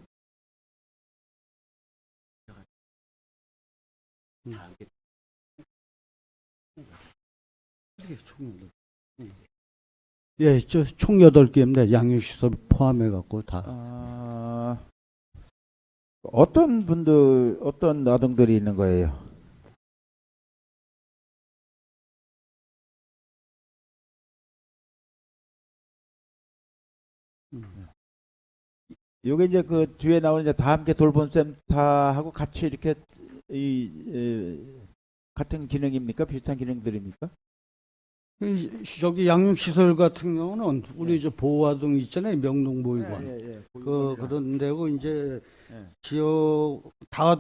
예, 총 8개입니다. 양육시설 포함해 갖고 다. 어떤 분들, 어떤 아동들이 있는 거예요? 요게 이제 그 뒤에 나오는 이제 다 함께 돌봄 센터하고 같이 이렇게 같은 기능입니까? 비슷한 기능들입니까? 저기 양육시설 같은 경우는 우리 저 보호아동 있잖아요. 명동보육원. 그런 데고 이제 지역 다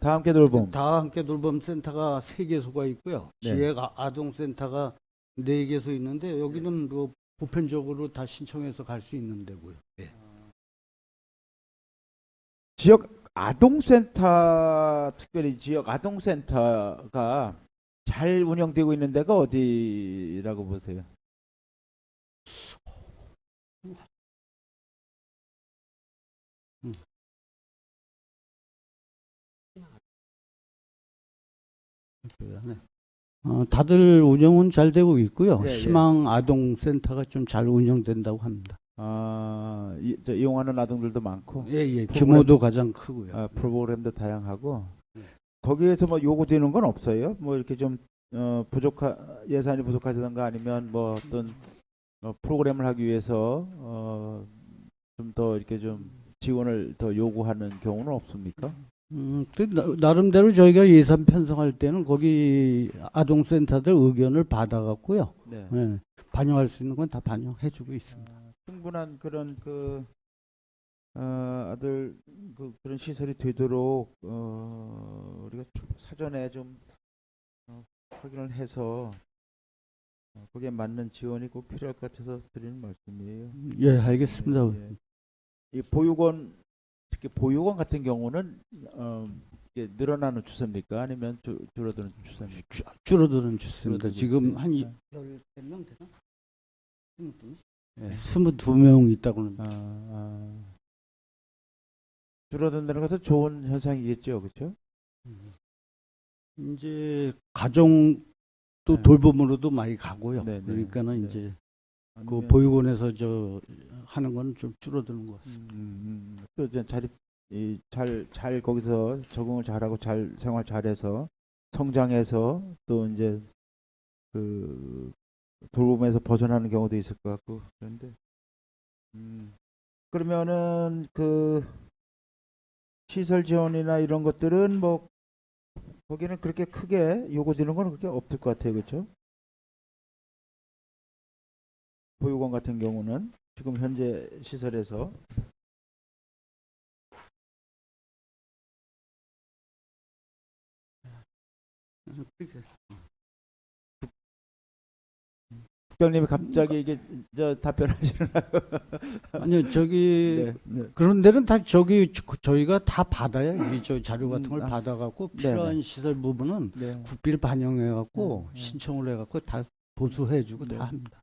함께 돌봄. 다 함께 돌봄 센터가 3개소가 있고요. 네. 지역 아동 센터가 4개소 있는데 여기는 뭐 보편적으로 다 신청해서 갈 수 있는 데고요. 예. 지역 아동센터, 특별히 지역 아동센터가 잘 운영되고 있는 데가 어디라고 보세요? 다들 운영은 잘 되고 있고요. 예, 예. 희망 아동 센터가 좀 잘 운영된다고 합니다. 이용하는 아동들도 많고, 예, 규모도 가장 크고요. 프로그램도 다양하고. 네. 거기에서 뭐 요구되는 건 없어요? 뭐 이렇게 좀 예산이 부족하다든가 아니면 뭐 어떤 프로그램을 하기 위해서 좀 더 이렇게 좀 지원을 더 요구하는 경우는 없습니까? 나름대로 저희가 예산 편성할 때는 거기 아동센터들 의견을 받아갖고요. 네. 예, 반영할 수 있는 건 다 반영해주고 있습니다. 충분한 그런 아들 그런 시설이 되도록 우리가 사전에 좀 확인을 해서 거기에 맞는 지원이 꼭 필요할 것 같아서 드리는 말씀이에요. 예, 알겠습니다. 예. 이 보육원 특히 보육원 같은 경우는 이게 늘어나는 추세입니까? 아니면 줄어드는 추세입니까? 줄어드는 추세입니다. 줄어드는 지금 추세. 한 네. 13명 되나? 22명 있다고 합니다. 줄어든다는 것은 좋은 현상이겠죠, 그렇죠? 이제 가정 또 네. 돌봄으로도 많이 가고요. 네, 네. 그러니까는 네. 이제 그 아니면 보육원에서 저 하는 건 좀 줄어드는 것 같습니다. 또 이제 잘 거기서 적응을 잘하고 잘 생활 잘해서 성장해서 또 이제 그 돌봄에서 벗어나는 경우도 있을 것 같고 그런데 그러면은 그 시설 지원이나 이런 것들은 뭐 거기는 그렇게 크게 요구되는 건 그렇게 없을 것 같아요, 그렇죠? 보육원 같은 경우는 지금 현재 시설에서 국장님이 갑자기 이게 저 답변하시나요? 아니요, 저기 네, 네. 그런 데는 다 저희가 다 받아요. 이 저 자료 같은 걸 아. 받아갖고 네네. 필요한 시설 부분은 네. 국비를 반영해갖고 네. 신청을 해갖고 다 보수해주고 네. 다 합니다.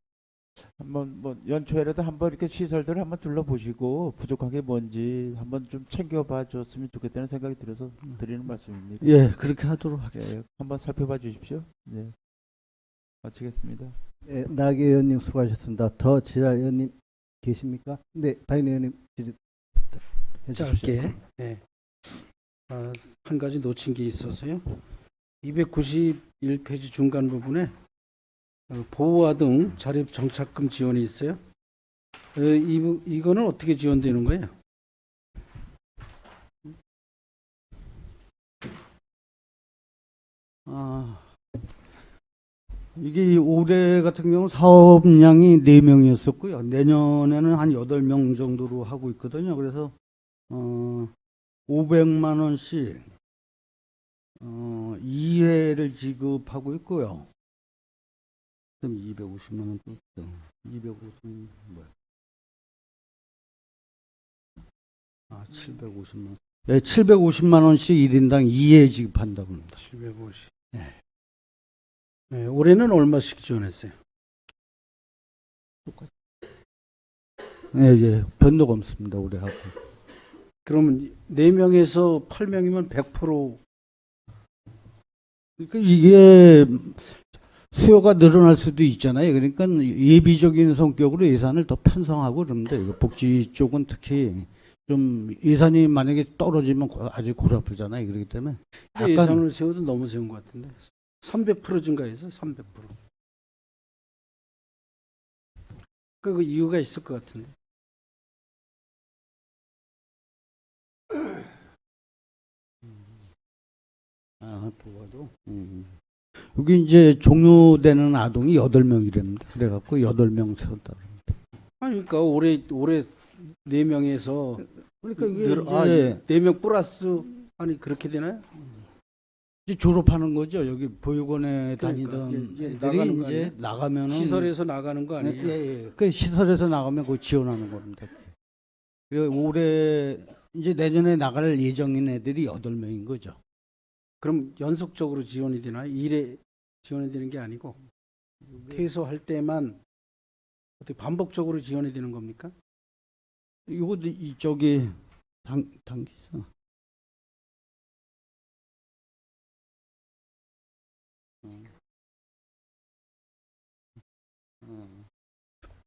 한번 뭐 연초에라도 한번 이렇게 시설들을 한번 둘러보시고 부족한 게 뭔지 한번 좀 챙겨봐 줬으면 좋겠다는 생각이 들어서 드리는 말씀입니다. 예, 그렇게 하도록 하겠습니다. 예, 한번 살펴봐 주십시오. 네. 마치겠습니다. 예, 나계 의원님 수고하셨습니다. 더 지랄 의원님 계십니까? 네, 박인혜 의원님 질의 해주십시오. 짧게. 네. 한 가지 놓친 게 있어서요. 291페이지 중간 부분에 보호와 등 자립 정착금 지원이 있어요. 이거는 어떻게 지원되는 거예요? 이게 올해 같은 경우 사업량이 4명이었었고요. 내년에는 한 8명 정도로 하고 있거든요. 그래서 500만 원씩 2회를 지급하고 있고요. 그럼 250만 원 또 있죠. 250만 뭐야? 750만 원. 네, 750만 원씩 1인당 2회 지급한다고 합니다. 750. 네. 네, 올해는 얼마씩 지원했어요? 예, 예. 변동가 없습니다. 올해 하고. 그러면 4명에서 8명이면 100%. 그러니까 이게 수요가 늘어날 수도 있잖아요. 그러니까 예비적인 성격으로 예산을 더 편성하고 그럽니다. 이거 복지 쪽은 특히 좀 예산이 만약에 떨어지면 아주 골아프잖아요. 그렇기 때문에 약간 예산을 세워도 너무 세운 것 같은데 300% 증가해서 300%. 그 이유가 있을 것 같은데. 도와도. 여기 이제 종료되는 아동이 8명이랍니다. 그래갖고 8명 세웠다. 아니 그러니까 올해 4명에서 그러니까 이게 4명 플러스 아니 그렇게 되나요? 이제 졸업하는 거죠. 여기 보육원에 그러니까, 다니던 예, 애들이 나가는 거 이제 아니에요? 나가면은 시설에서 나가는 거 아니에요? 예. 그 시설에서 나가면 그 지원하는 겁니다. 그리고 올해 이제 내년에 나갈 예정인 애들이 8명인 거죠. 그럼 연속적으로 지원이 되나요? 일에 지원이 되는 게 아니고 퇴소할 때만 어떻게 반복적으로 지원이 되는 겁니까? 이것도 이쪽이 당기죠.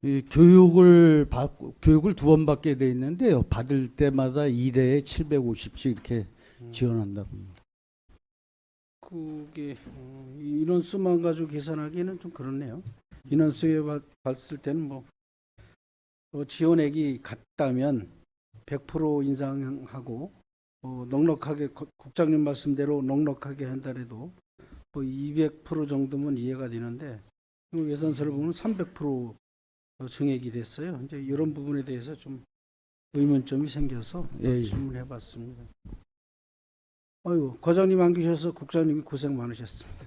이 교육을 2번 받게 돼 있는데요. 받을 때마다 1회에 750씩 이렇게 지원한다고 합니다. 그게 인원수만 가지고 계산하기는 좀 그렇네요. 인원수에 봤을 때는 뭐 지원액이 같다면 100% 인상하고 넉넉하게 국장님 말씀대로 넉넉하게 한다래도 200% 정도면 이해가 되는데 예산서를 보면 300% 증액이 됐어요. 이제 이런 부분에 대해서 좀 의문점이 생겨서 질문해봤습니다. 아이고, 과장님 안 계셔서 국장님이 고생 많으셨습니다.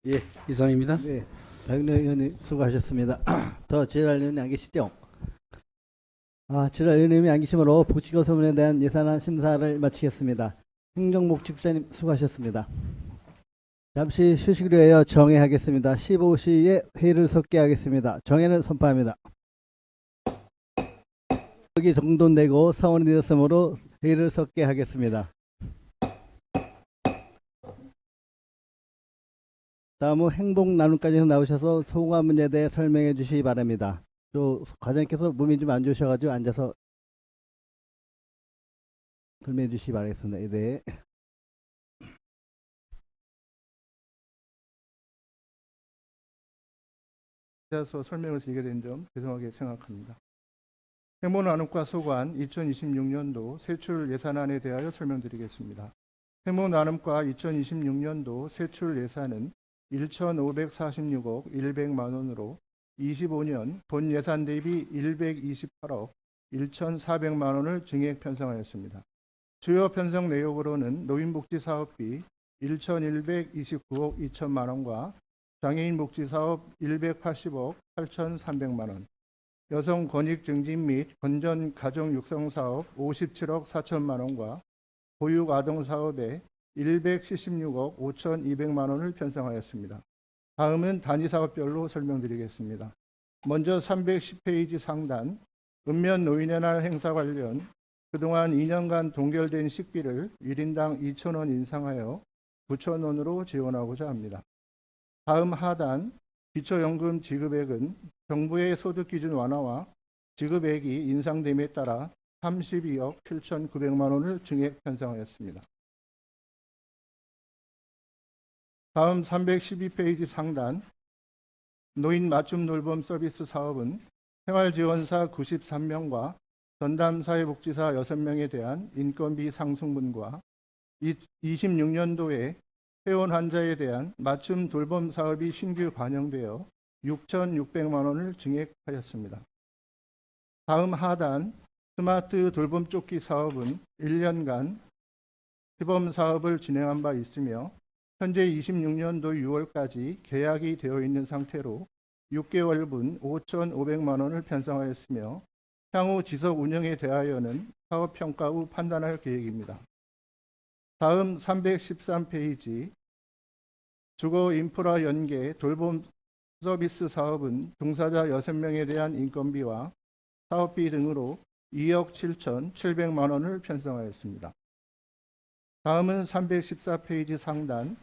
예, 이상입니다. 네, 박영래 의원님 수고하셨습니다. 더 지랄 의원님 안 계시죠? 지랄 의원님이 안 계시므로 복지거소문에 대한 예산안 심사를 마치겠습니다. 행정복지부장님 수고하셨습니다. 잠시 휴식을 위하여 정회하겠습니다. 15시에 회의를 속개하겠습니다. 정회는 선포합니다. 여기 정돈되고 사원이 되었으므로 회의를 속개하겠습니다. 다음은 행복 나눔까지 나오셔서 소관 문제에 대해 설명해 주시기 바랍니다. 또 과장님께서 몸이 좀 안 좋으셔가지고 앉아서 설명해 주시기 바라겠습니다. 네. 앉아서 설명을 드리게 된 점 죄송하게 생각합니다. 행복나눔과 소관 2026년도 세출 예산안에 대하여 설명드리겠습니다. 행복나눔과 2026년도 세출 예산은 1,546억 100만 원으로 25년 본 예산 대비 128억 1,400만 원을 증액 편성하였습니다. 주요 편성 내역으로는 노인복지사업비 1,129억 2천만 원과 장애인복지사업 180억 8,300만 원, 여성 권익 증진 및 건전 가정 육성 사업 57억 4천만 원과 보육 아동 사업에 176억 5,200만 원을 편성하였습니다. 다음은 단위 사업별로 설명드리겠습니다. 먼저 310페이지 상단 읍면 노인의 날 행사 관련 그동안 2년간 동결된 식비를 1인당 2,000원 인상하여 9,000원으로 지원하고자 합니다. 다음 하단 기초연금 지급액은 정부의 소득기준 완화와 지급액이 인상됨에 따라 32억 7,900만 원을 증액 편성하였습니다. 다음 312페이지 상단 노인 맞춤 돌봄 서비스 사업은 생활지원사 93명과 전담사회복지사 6명에 대한 인건비 상승분과 26년도에 회원 환자에 대한 맞춤 돌봄 사업이 신규 반영되어 6,600만 원을 증액하였습니다. 다음 하단 스마트 돌봄 조끼 사업은 1년간 시범 사업을 진행한 바 있으며 현재 26년도 6월까지 계약이 되어 있는 상태로 6개월분 5,500만 원을 편성하였으며 향후 지속 운영에 대하여는 사업 평가 후 판단할 계획입니다. 다음 313페이지 주거 인프라 연계 돌봄 서비스 사업은 종사자 6명에 대한 인건비와 사업비 등으로 2억 7,700만 원을 편성하였습니다. 다음은 314페이지 상단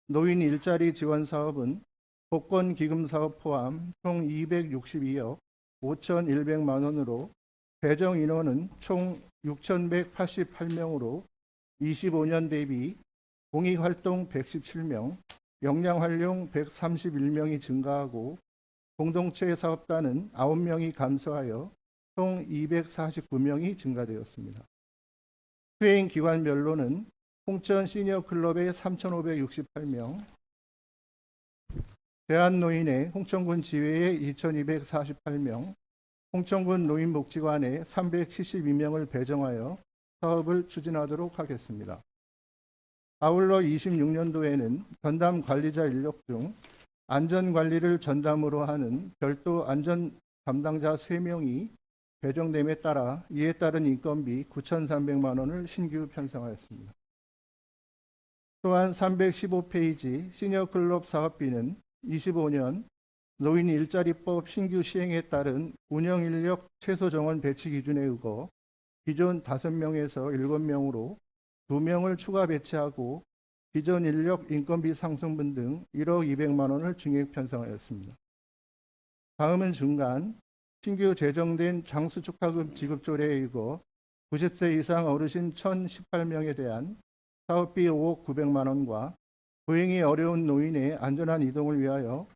노인 일자리 지원 사업은 복권 기금 사업 포함 총 262억 5,100만 원으로 배정 인원은 총 6,188명으로 25년 대비 공익활동 117명, 역량활용 131명이 증가하고 공동체 사업단은 9명이 감소하여 총 249명이 증가되었습니다. 수행 기관별로는 홍천 시니어클럽의 3,568명, 대한노인의 홍천군 지회의 2,248명, 홍천군 노인복지관의 372명을 배정하여 사업을 추진하도록 하겠습니다. 아울러 26년도에는 전담 관리자 인력 중 안전관리를 전담으로 하는 별도 안전 담당자 3명이 배정됨에 따라 이에 따른 인건비 9,300만 원을 신규 편성하였습니다. 또한 315페이지 시니어클럽 사업비는 25년 노인 일자리법 신규 시행에 따른 운영인력 최소 정원 배치 기준에 의거 기존 5명에서 7명으로 2명을 추가 배치하고 기존 인력 인건비 상승분 등 1억 200만 원을 증액 편성하였습니다. 다음은 중간 신규 제정된 장수축하금 지급 조례에 의거 90세 이상 어르신 1,018명에 대한 사업비 5억 900만 원과 보행이 어려운 노인의 안전한 이동을 위하여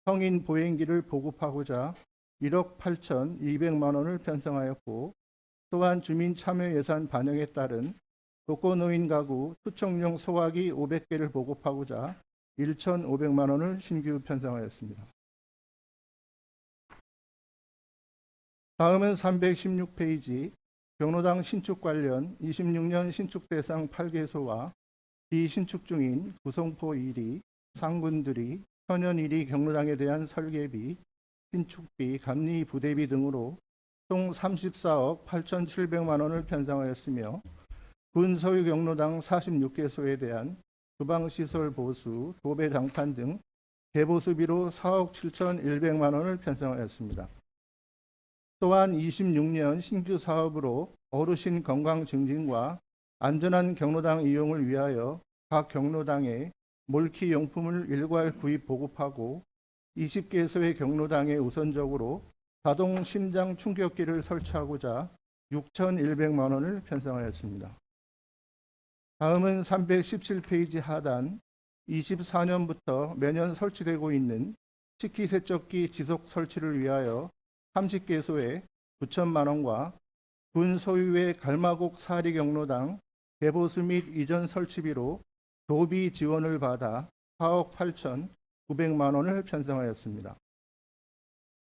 성인 보행기를 보급하고자 1억 8,200만 원을 편성하였고, 또한 주민 참여 예산 반영에 따른 독거노인 가구 투척용 소화기 500개를 보급하고자 1,500만 원을 신규 편성하였습니다. 다음은 316페이지 경로당 신축 관련 26년 신축 대상 8개소와 비신축 중인 구성포 1위, 상군들이 천연 1위 경로당에 대한 설계비, 신축비, 감리 부대비 등으로 총 34억 8,700만 원을 편성하였으며, 군 소유 경로당 46개소에 대한 주방시설 보수, 도배 장판 등 개보수비로 4억 7,100만 원을 편성하였습니다. 또한 26년 신규 사업으로 어르신 건강 증진과 안전한 경로당 이용을 위하여 각 경로당에 몰키 용품을 일괄 구입 보급하고 20개소의 경로당에 우선적으로 자동 심장 충격기를 설치하고자 6,100만 원을 편성하였습니다. 다음은 317페이지 하단 24년부터 매년 설치되고 있는 식기세척기 지속 설치를 위하여 30개소에 9천만 원과 군 소유의 갈마곡 사리 경로당 개보수 및 이전 설치비로 도비 지원을 받아 4억 8,900만 원을 편성하였습니다.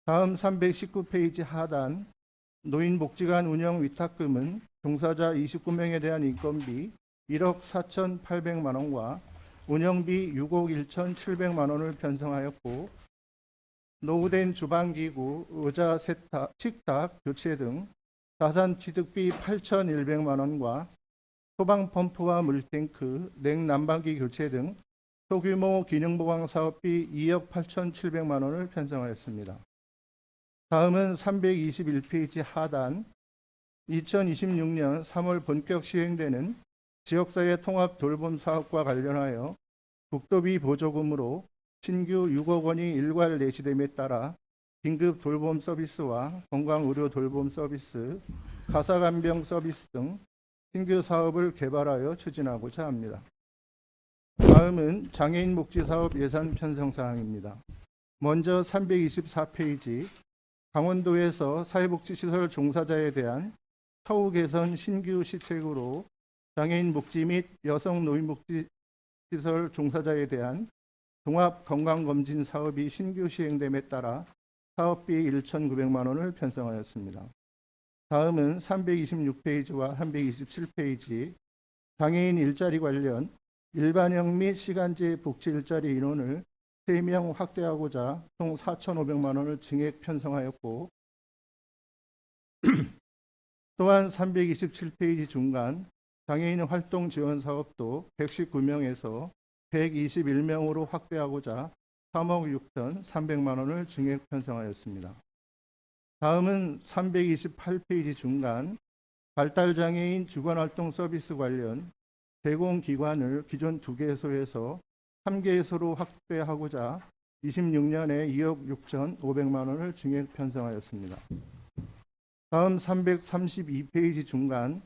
다음 319페이지 하단 노인복지관 운영 위탁금은 종사자 29명에 대한 인건비 1억 4,800만 원과 운영비 6억 1,700만 원을 편성하였고, 노후된 주방기구, 의자 세탁, 식탁 교체 등 자산 취득비 8,100만 원과 소방펌프와 물탱크, 냉난방기 교체 등 소규모 기능보강 사업비 2억 8,700만 원을 편성하였습니다. 다음은 321페이지 하단 2026년 3월 본격 시행되는 지역사회 통합 돌봄 사업과 관련하여 국도비 보조금으로 신규 6억 원이 일괄 내시됨에 따라 긴급 돌봄 서비스와 건강의료 돌봄 서비스, 가사간병 서비스 등 신규 사업을 개발하여 추진하고자 합니다. 다음은 장애인 복지 사업 예산 편성 사항입니다. 먼저 324페이지 강원도에서 사회복지시설 종사자에 대한 처우 개선 신규 시책으로 장애인 복지 및 여성 노인복지 시설 종사자에 대한 종합 건강검진 사업이 신규 시행됨에 따라 사업비 1,900만 원을 편성하였습니다. 다음은 326페이지와 327페이지 장애인 일자리 관련 일반형 및 시간제 복지 일자리 인원을 3명 확대하고자 총 4,500만 원을 증액 편성하였고, 또한 327페이지 중간 장애인 활동 지원 사업도 119명에서 121명으로 확대하고자 3억 6,300만 원을 증액 편성하였습니다. 다음은 328페이지 중간 발달장애인 주간활동 서비스 관련 제공기관을 기존 2개소에서 3개소로 확대하고자 26년에 2억 6,500만 원을 증액 편성하였습니다. 다음 332페이지 중간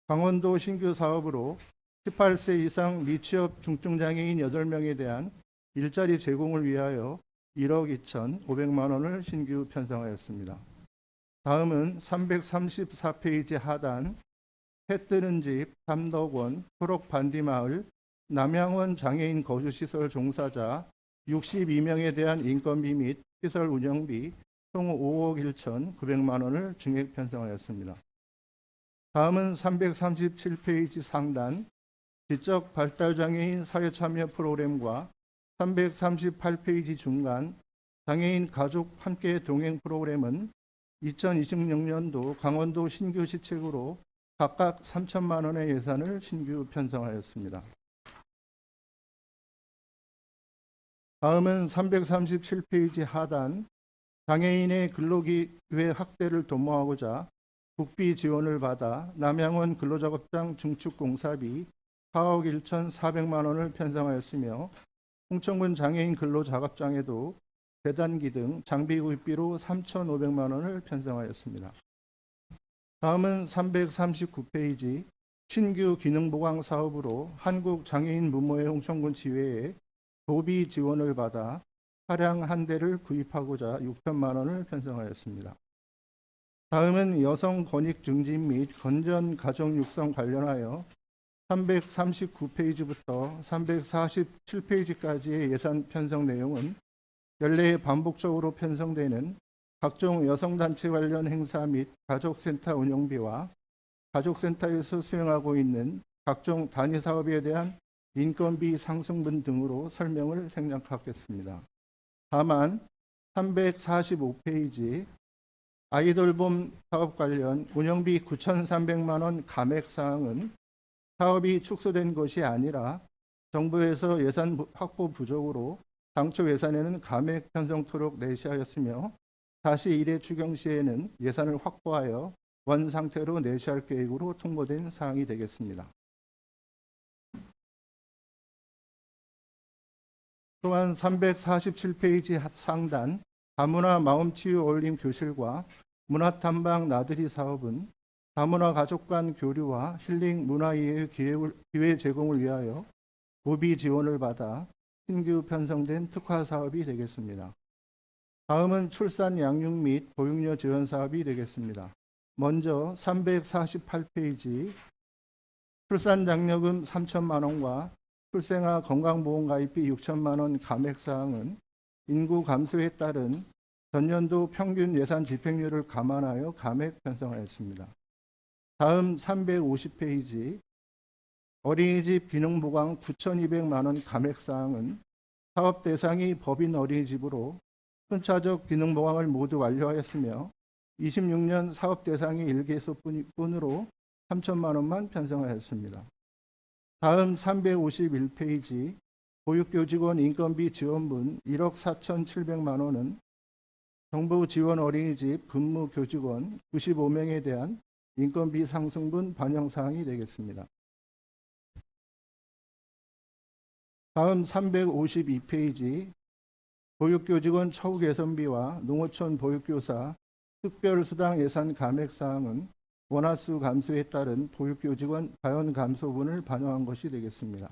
강원도 신규 사업으로 18세 이상 미취업 중증장애인 8명에 대한 일자리 제공을 위하여 1억 2,500만 원을 신규 편성하였습니다. 다음은 334페이지 하단 해 뜨는 집, 삼덕원, 초록반디마을, 남양원 장애인 거주시설 종사자 62명에 대한 인건비 및 시설 운영비 총 5억 1,900만 원을 증액 편성하였습니다. 다음은 337페이지 상단 지적 발달장애인 사회참여 프로그램과 338페이지 중간 장애인 가족 함께 동행 프로그램은 2026년도 강원도 신규 시책으로 각각 3천만 원의 예산을 신규 편성하였습니다. 다음은 337페이지 하단 장애인의 근로기회 확대를 도모하고자 국비 지원을 받아 남양원 근로작업장 증축 공사비 4억 1,400만 원을 편성하였으며, 홍천군 장애인 근로작업장에도 계단기 등 장비 구입비로 3,500만 원을 편성하였습니다. 다음은 339페이지 신규 기능보강 사업으로 한국장애인 무모회 홍천군 지회에 도비 지원을 받아 차량 한 대를 구입하고자 6천만 원을 편성하였습니다. 다음은 여성 권익 증진 및 건전 가정 육성 관련하여 339페이지부터 347페이지까지의 예산 편성 내용은 연례에 반복적으로 편성되는 각종 여성단체 관련 행사 및 가족센터 운영비와 가족센터에서 수행하고 있는 각종 단위 사업에 대한 인건비 상승분 등으로 설명을 생략하겠습니다. 다만 345페이지 아이돌봄 사업 관련 운영비 9,300만 원 감액 사항은 사업이 축소된 것이 아니라 정부에서 예산 확보 부족으로 당초 예산에는 감액 편성토록 내시하였으며 다시 1회 추경 시에는 예산을 확보하여 원 상태로 내시할 계획으로 통보된 사항이 되겠습니다. 또한 347페이지 상단 다문화 마음치유 어울림 교실과 문화탐방 나들이 사업은 다문화 가족 간 교류와 힐링 문화이해의 기회 제공을 위하여 도비 지원을 받아 신규 편성된 특화 사업이 되겠습니다. 다음은 출산 양육 및 보육료 지원 사업이 되겠습니다. 먼저 348페이지 출산 장려금 3천만 원과 출생아 건강보험 가입비 6천만 원 감액 사항은 인구 감소에 따른 전년도 평균 예산 집행률을 감안하여 감액 편성하였습니다. 다음 350페이지 어린이집 기능보강 9,200만 원 감액 사항은 사업 대상이 법인 어린이집으로 순차적 기능보강을 모두 완료하였으며 26년 사업 대상이 1개소뿐으로 3천만 원만 편성하였습니다. 다음 351페이지 보육교직원 인건비 지원분 1억 4,700만 원은 정부 지원 어린이집 근무 교직원 95명에 대한 인건비 상승분 반영 사항이 되겠습니다. 다음 352페이지 보육교직원 처우 개선비와 농어촌 보육교사 특별수당 예산 감액 사항은 원화수 감소에 따른 보육교직원 자연 감소분을 반영한 것이 되겠습니다.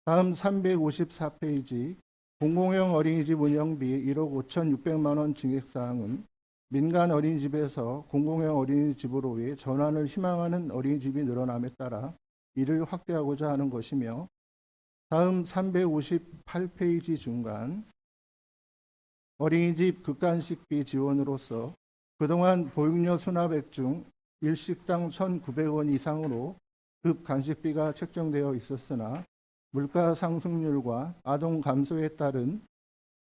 다음 354페이지 공공형 어린이집 운영비 1억 5,600만 원 증액 사항은 민간 어린이집에서 공공형 어린이집으로의 전환을 희망하는 어린이집이 늘어남에 따라 이를 확대하고자 하는 것이며 다음 358페이지 중간 어린이집 극간식비 지원으로서 그동안 보육료 수납액 중 일식당 1,900원 이상으로 급간식비가 책정되어 있었으나 물가 상승률과 아동 감소에 따른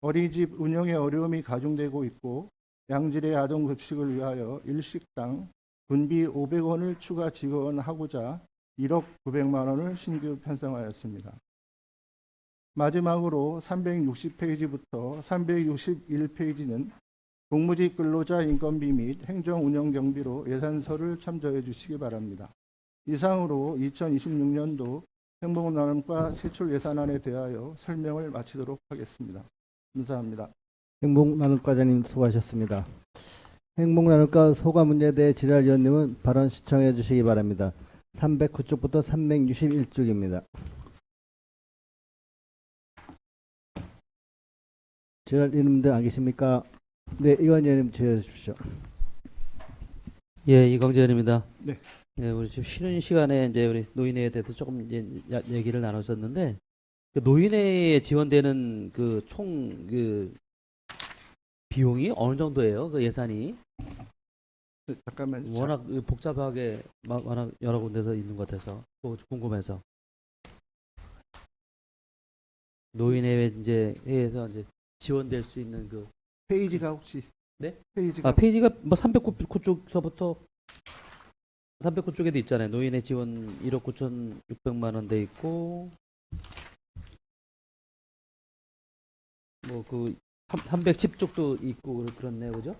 어린이집 운영의 어려움이 가중되고 있고 양질의 아동 급식을 위하여 일식당 분비 500원을 추가 지원하고자 1억 900만 원을 신규 편성하였습니다. 마지막으로 360페이지부터 361페이지는 공무직 근로자 인건비 및 행정 운영 경비로 예산서를 참조해 주시기 바랍니다. 이상으로 2026년도 행복나눔과 세출 예산안에 대하여 설명을 마치도록 하겠습니다. 감사합니다. 행복나눔과장님 수고하셨습니다. 행복나눔과 소가 문제에 대해 지랄위원님은 발언 시청해 주시기 바랍니다. 309쪽부터 361쪽입니다. 지랄위원님들 안 계십니까? 네, 이건 의원님 지어주십시오. 예, 이광재 의원입니다. 네. 예, 우리 지금 쉬는 시간에 이제 우리 노인회에 대해서 조금 이제 얘기를 나눴었는데 그 노인회에 지원되는 그 총 그 비용이 어느 정도예요? 그 예산이 잠깐만. 워낙 복잡하게 워낙 여러 군데서 있는 것 같아서 또 궁금해서 노인회 이제 회에서 이제 지원될 수 있는 그 페이지가 혹시 네? 페이지가 페이지가 뭐 309쪽서부터 309쪽에도 있잖아요. 노인의 지원 1억 9,600만 원 돼 있고 뭐 그 310쪽도 있고 그렇네요. 그죠?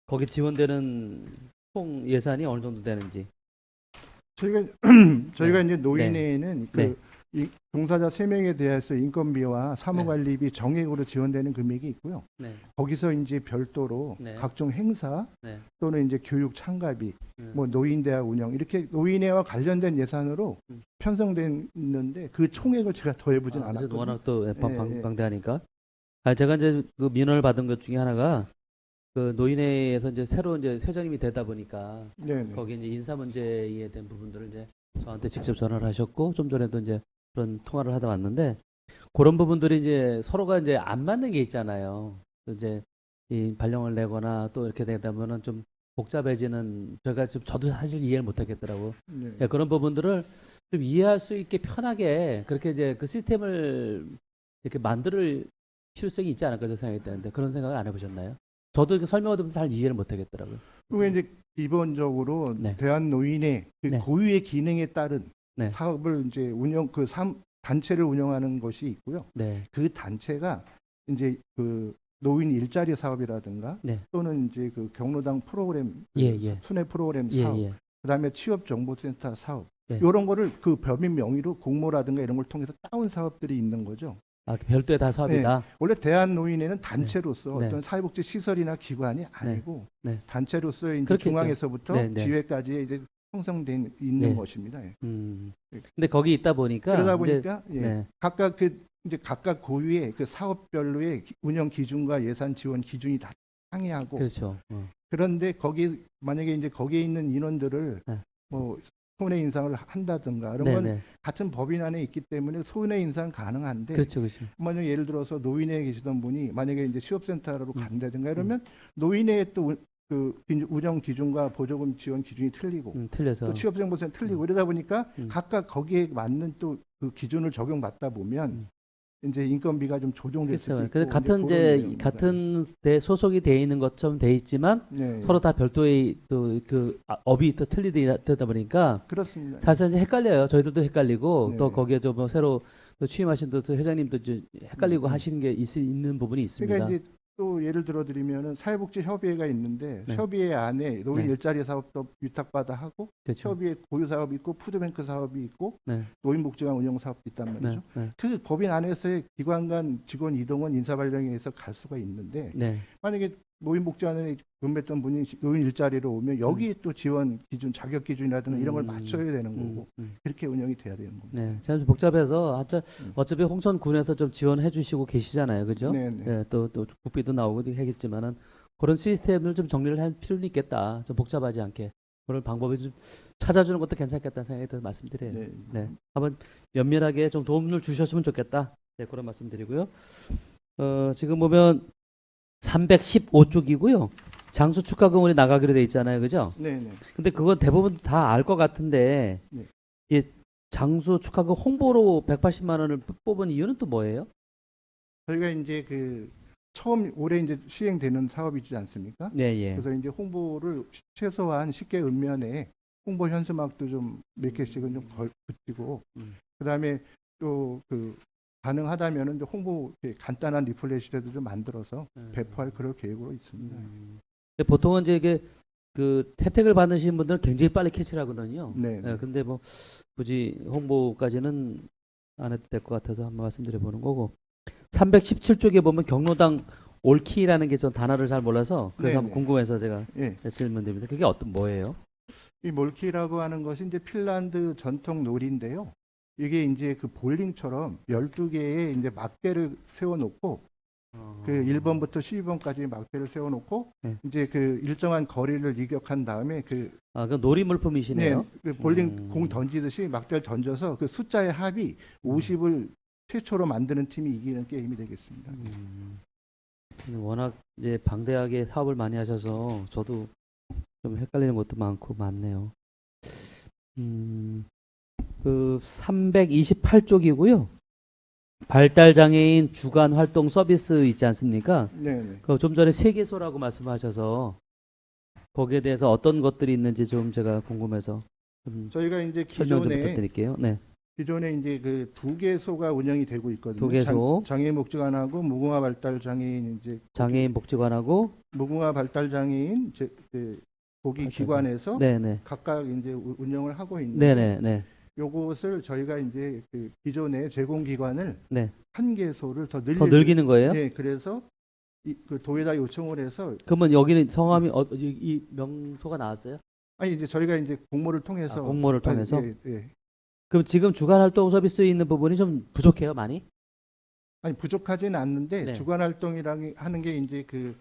거기 지원되는 총 예산이 어느 정도 되는지. 저희가 이제 노인회에는 그 네. 종사자 3명에 대해서 인건비와 사무관리비 정액으로 지원되는 금액이 있고요. 네. 거기서 이제 별도로 네. 각종 행사 네. 또는 이제 교육 참가비, 음. 뭐 노인대학 운영 이렇게 노인회와 관련된 예산으로 편성됐는데 그 총액을 제가 더해보진 아, 않았거든요. 워낙 또 예, 예. 방대하니까. 제가 이제 그 민원을 받은 것 중에 하나가 그 노인회에서 이제 새로 이제 회장님이 되다 보니까 네, 네. 거기 이제 인사 문제에 대한 부분들을 이제 저한테 직접 전화를 하셨고 좀 전에도 이제 그런 통화를 하다 왔는데 그런 부분들이 이제 서로가 이제 안 맞는 게 있잖아요. 또 이제 이 발령을 내거나 또 이렇게 되다 보면은 좀 복잡해지는 제가 지금 저도 사실 이해를 못 하겠더라고. 네. 예, 그런 부분들을 좀 이해할 수 있게 편하게 그렇게 이제 그 시스템을 이렇게 만들 필요성이 있지 않을까 저 생각이 드는데 그런 생각을 안 해보셨나요? 저도 이렇게 설명을 듣면서 잘 이해를 못 하겠더라고요. 그리고 이제 기본적으로 네. 대한노인의 그 네. 고유의 기능에 따른 네. 사업을 이제 단체를 운영하는 것이 있고요. 네. 그 단체가 이제 그 노인 일자리 사업이라든가 네. 또는 이제 그 경로당 프로그램, 예, 예. 순회 프로그램 예, 사업, 예. 그다음에 취업정보센터 사업 네. 이런 거를 그 법인 명의로 공모라든가 이런 걸 통해서 따온 사업들이 있는 거죠. 아, 별도의 다 사업이다. 원래 대한노인회는 단체로서 네. 어떤 사회복지 시설이나 기관이 아니고 네. 단체로서 이제 그렇겠죠. 중앙에서부터 네, 네. 지회까지 이제 형성된 있는 네. 것입니다. 예. 근데 거기 있다 보니까 그러다 이제, 보니까 예. 네. 각각 이제 각각 고유의 그 사업별로의 운영 기준과 예산 지원 기준이 다 상이하고 그렇죠. 그런데 만약에 이제 거기에 있는 인원들을 네. 뭐 손해 인상을 한다든가 이런 네, 건 네. 같은 법인 안에 있기 때문에 손해 인상 가능한데 그렇죠, 그렇죠. 만약 예를 들어서 노인회에 계시던 분이 만약에 이제 취업센터로 음. 간다든가 이러면 노인회의 또 그 운영 기준과 보조금 지원 기준이 틀리고 틀려서. 또 취업정보센터 틀리고 이러다 보니까 음. 각각 거기에 맞는 또 그 기준을 적용받다 보면 이제 인건비가 좀 조정될 수도 글쎄요. 있고 그래서 같은 그런 이제 내용입니다. 같은 데 소속이 돼 있는 것처럼 돼 있지만 네. 서로 다 별도의 또 그 업이 또 틀리다 보니까 그렇습니다. 사실 이제 헷갈려요. 저희들도 헷갈리고 네. 또 거기에 좀 뭐 새로 또 취임하신 또 회장님도 이제 헷갈리고 하시는 게 있는 부분이 있습니다. 그러니까 이제 또 예를 들어 드리면은 사회복지 협의회가 있는데 네. 협의회 안에 노인 네. 일자리 사업도 위탁받아 하고 그렇죠. 협의회 고유 사업이 있고 푸드뱅크 사업이 있고 네. 노인복지관 운영 사업도 있단 말이죠. 네. 네. 그 법인 안에서의 기관 간 직원 이동은 인사발령에 의해서 갈 수가 있는데 네. 만약에 노인복지관에 근무했던 분이 노인 일자리로 오면 여기에 또 지원 기준, 자격 기준이라든가 이런 걸 맞춰야 되는 거고 그렇게 운영이 돼야 되는 겁니다. 네, 참 복잡해서 어차피 홍천군에서 좀 지원해 주시고 계시잖아요, 그죠? 네, 네. 네, 또 국비도 나오고 하겠지만은 그런 시스템을 좀 정리를 할 필요는 있겠다. 좀 복잡하지 않게 그런 방법을 좀 찾아주는 것도 괜찮겠다는 생각이 들어서 말씀드려요. 네. 네, 한번 면밀하게 좀 도움을 주셨으면 좋겠다. 네, 그런 말씀드리고요. 지금 보면 315쪽이고요. 장수 축하금원이 나가기로 돼 있잖아요, 그죠? 네, 네. 근데 그건 대부분 다 알 것 같은데 네. 이 장수 축하금 홍보로 180만 원을 뽑은 이유는 또 뭐예요? 저희가 이제 그 처음 올해 이제 시행되는 사업이지 않습니까? 네, 예. 그래서 이제 홍보를 최소한 쉽게 읍면에 홍보 현수막도 좀 몇 개씩은 좀 붙이고 그다음에 또 그 가능하다면은 이제 홍보 간단한 리플렛이라도 좀 만들어서 배포할 그럴 계획으로 있습니다. 근데 보통은 이제 이게 그 혜택을 받으시는 분들은 굉장히 빨리 캐치를 하거든요. 네. 네, 근데 뭐 굳이 홍보까지는 안 해도 될 것 같아서 한번 말씀드려 보는 거고 317쪽에 보면 경로당 올키라는 게 전 단어를 잘 몰라서 그래서 네, 한번 네. 궁금해서 제가 예. 질문드립니다. 그게 뭐예요? 이 몰키라고 하는 것이 이제 핀란드 전통 놀이인데요. 이게 이제 그 볼링처럼 12개의 이제 막대를 세워놓고 그 1번부터 12번까지 막대를 세워놓고 네. 이제 그 일정한 거리를 이격한 다음에 그 그 놀이 물품이시네요. 그 볼링 공 던지듯이 막대를 던져서 그 숫자의 합이 50을 최초로 만드는 팀이 이기는 게임이 되겠습니다. 워낙 이제 방대하게 사업을 많이 하셔서 저도 좀 헷갈리는 것도 많네요. 그 328쪽이고요. 발달장애인 주간 활동 서비스 있지 않습니까? 네. 그 좀 전에 세계소라고 말씀하셔서 거기에 대해서 어떤 것들이 있는지 좀 제가 궁금해서 좀 저희가 이제 설명 좀 기존에 부탁드릴게요. 네. 이제 그 2개소가 운영이 되고 있거든요. 2개소. 장애인 복지관하고 무궁화 발달 장애인 이제 장애인 복지관하고 무궁화 발달 장애인 거기 기관에서 네네. 각각 이제 운영을 하고 있는데 네네. 요것을 저희가 이제 그 기존의 제공기관을 네. 한 개소를 더 더 늘리는 거예요? 네, 그래서 그 도에다 요청을 해서 그러면 여기는 성함이 이 명소가 나왔어요? 아니 이제 저희가 이제 공모를 통해서 공모를 아니, 통해서? 예, 예. 그럼 지금 주간 활동 서비스에 있는 부분이 좀 부족해요, 많이? 아니 부족하지는 않는데 네. 주간 활동이랑 하는 게 이제 그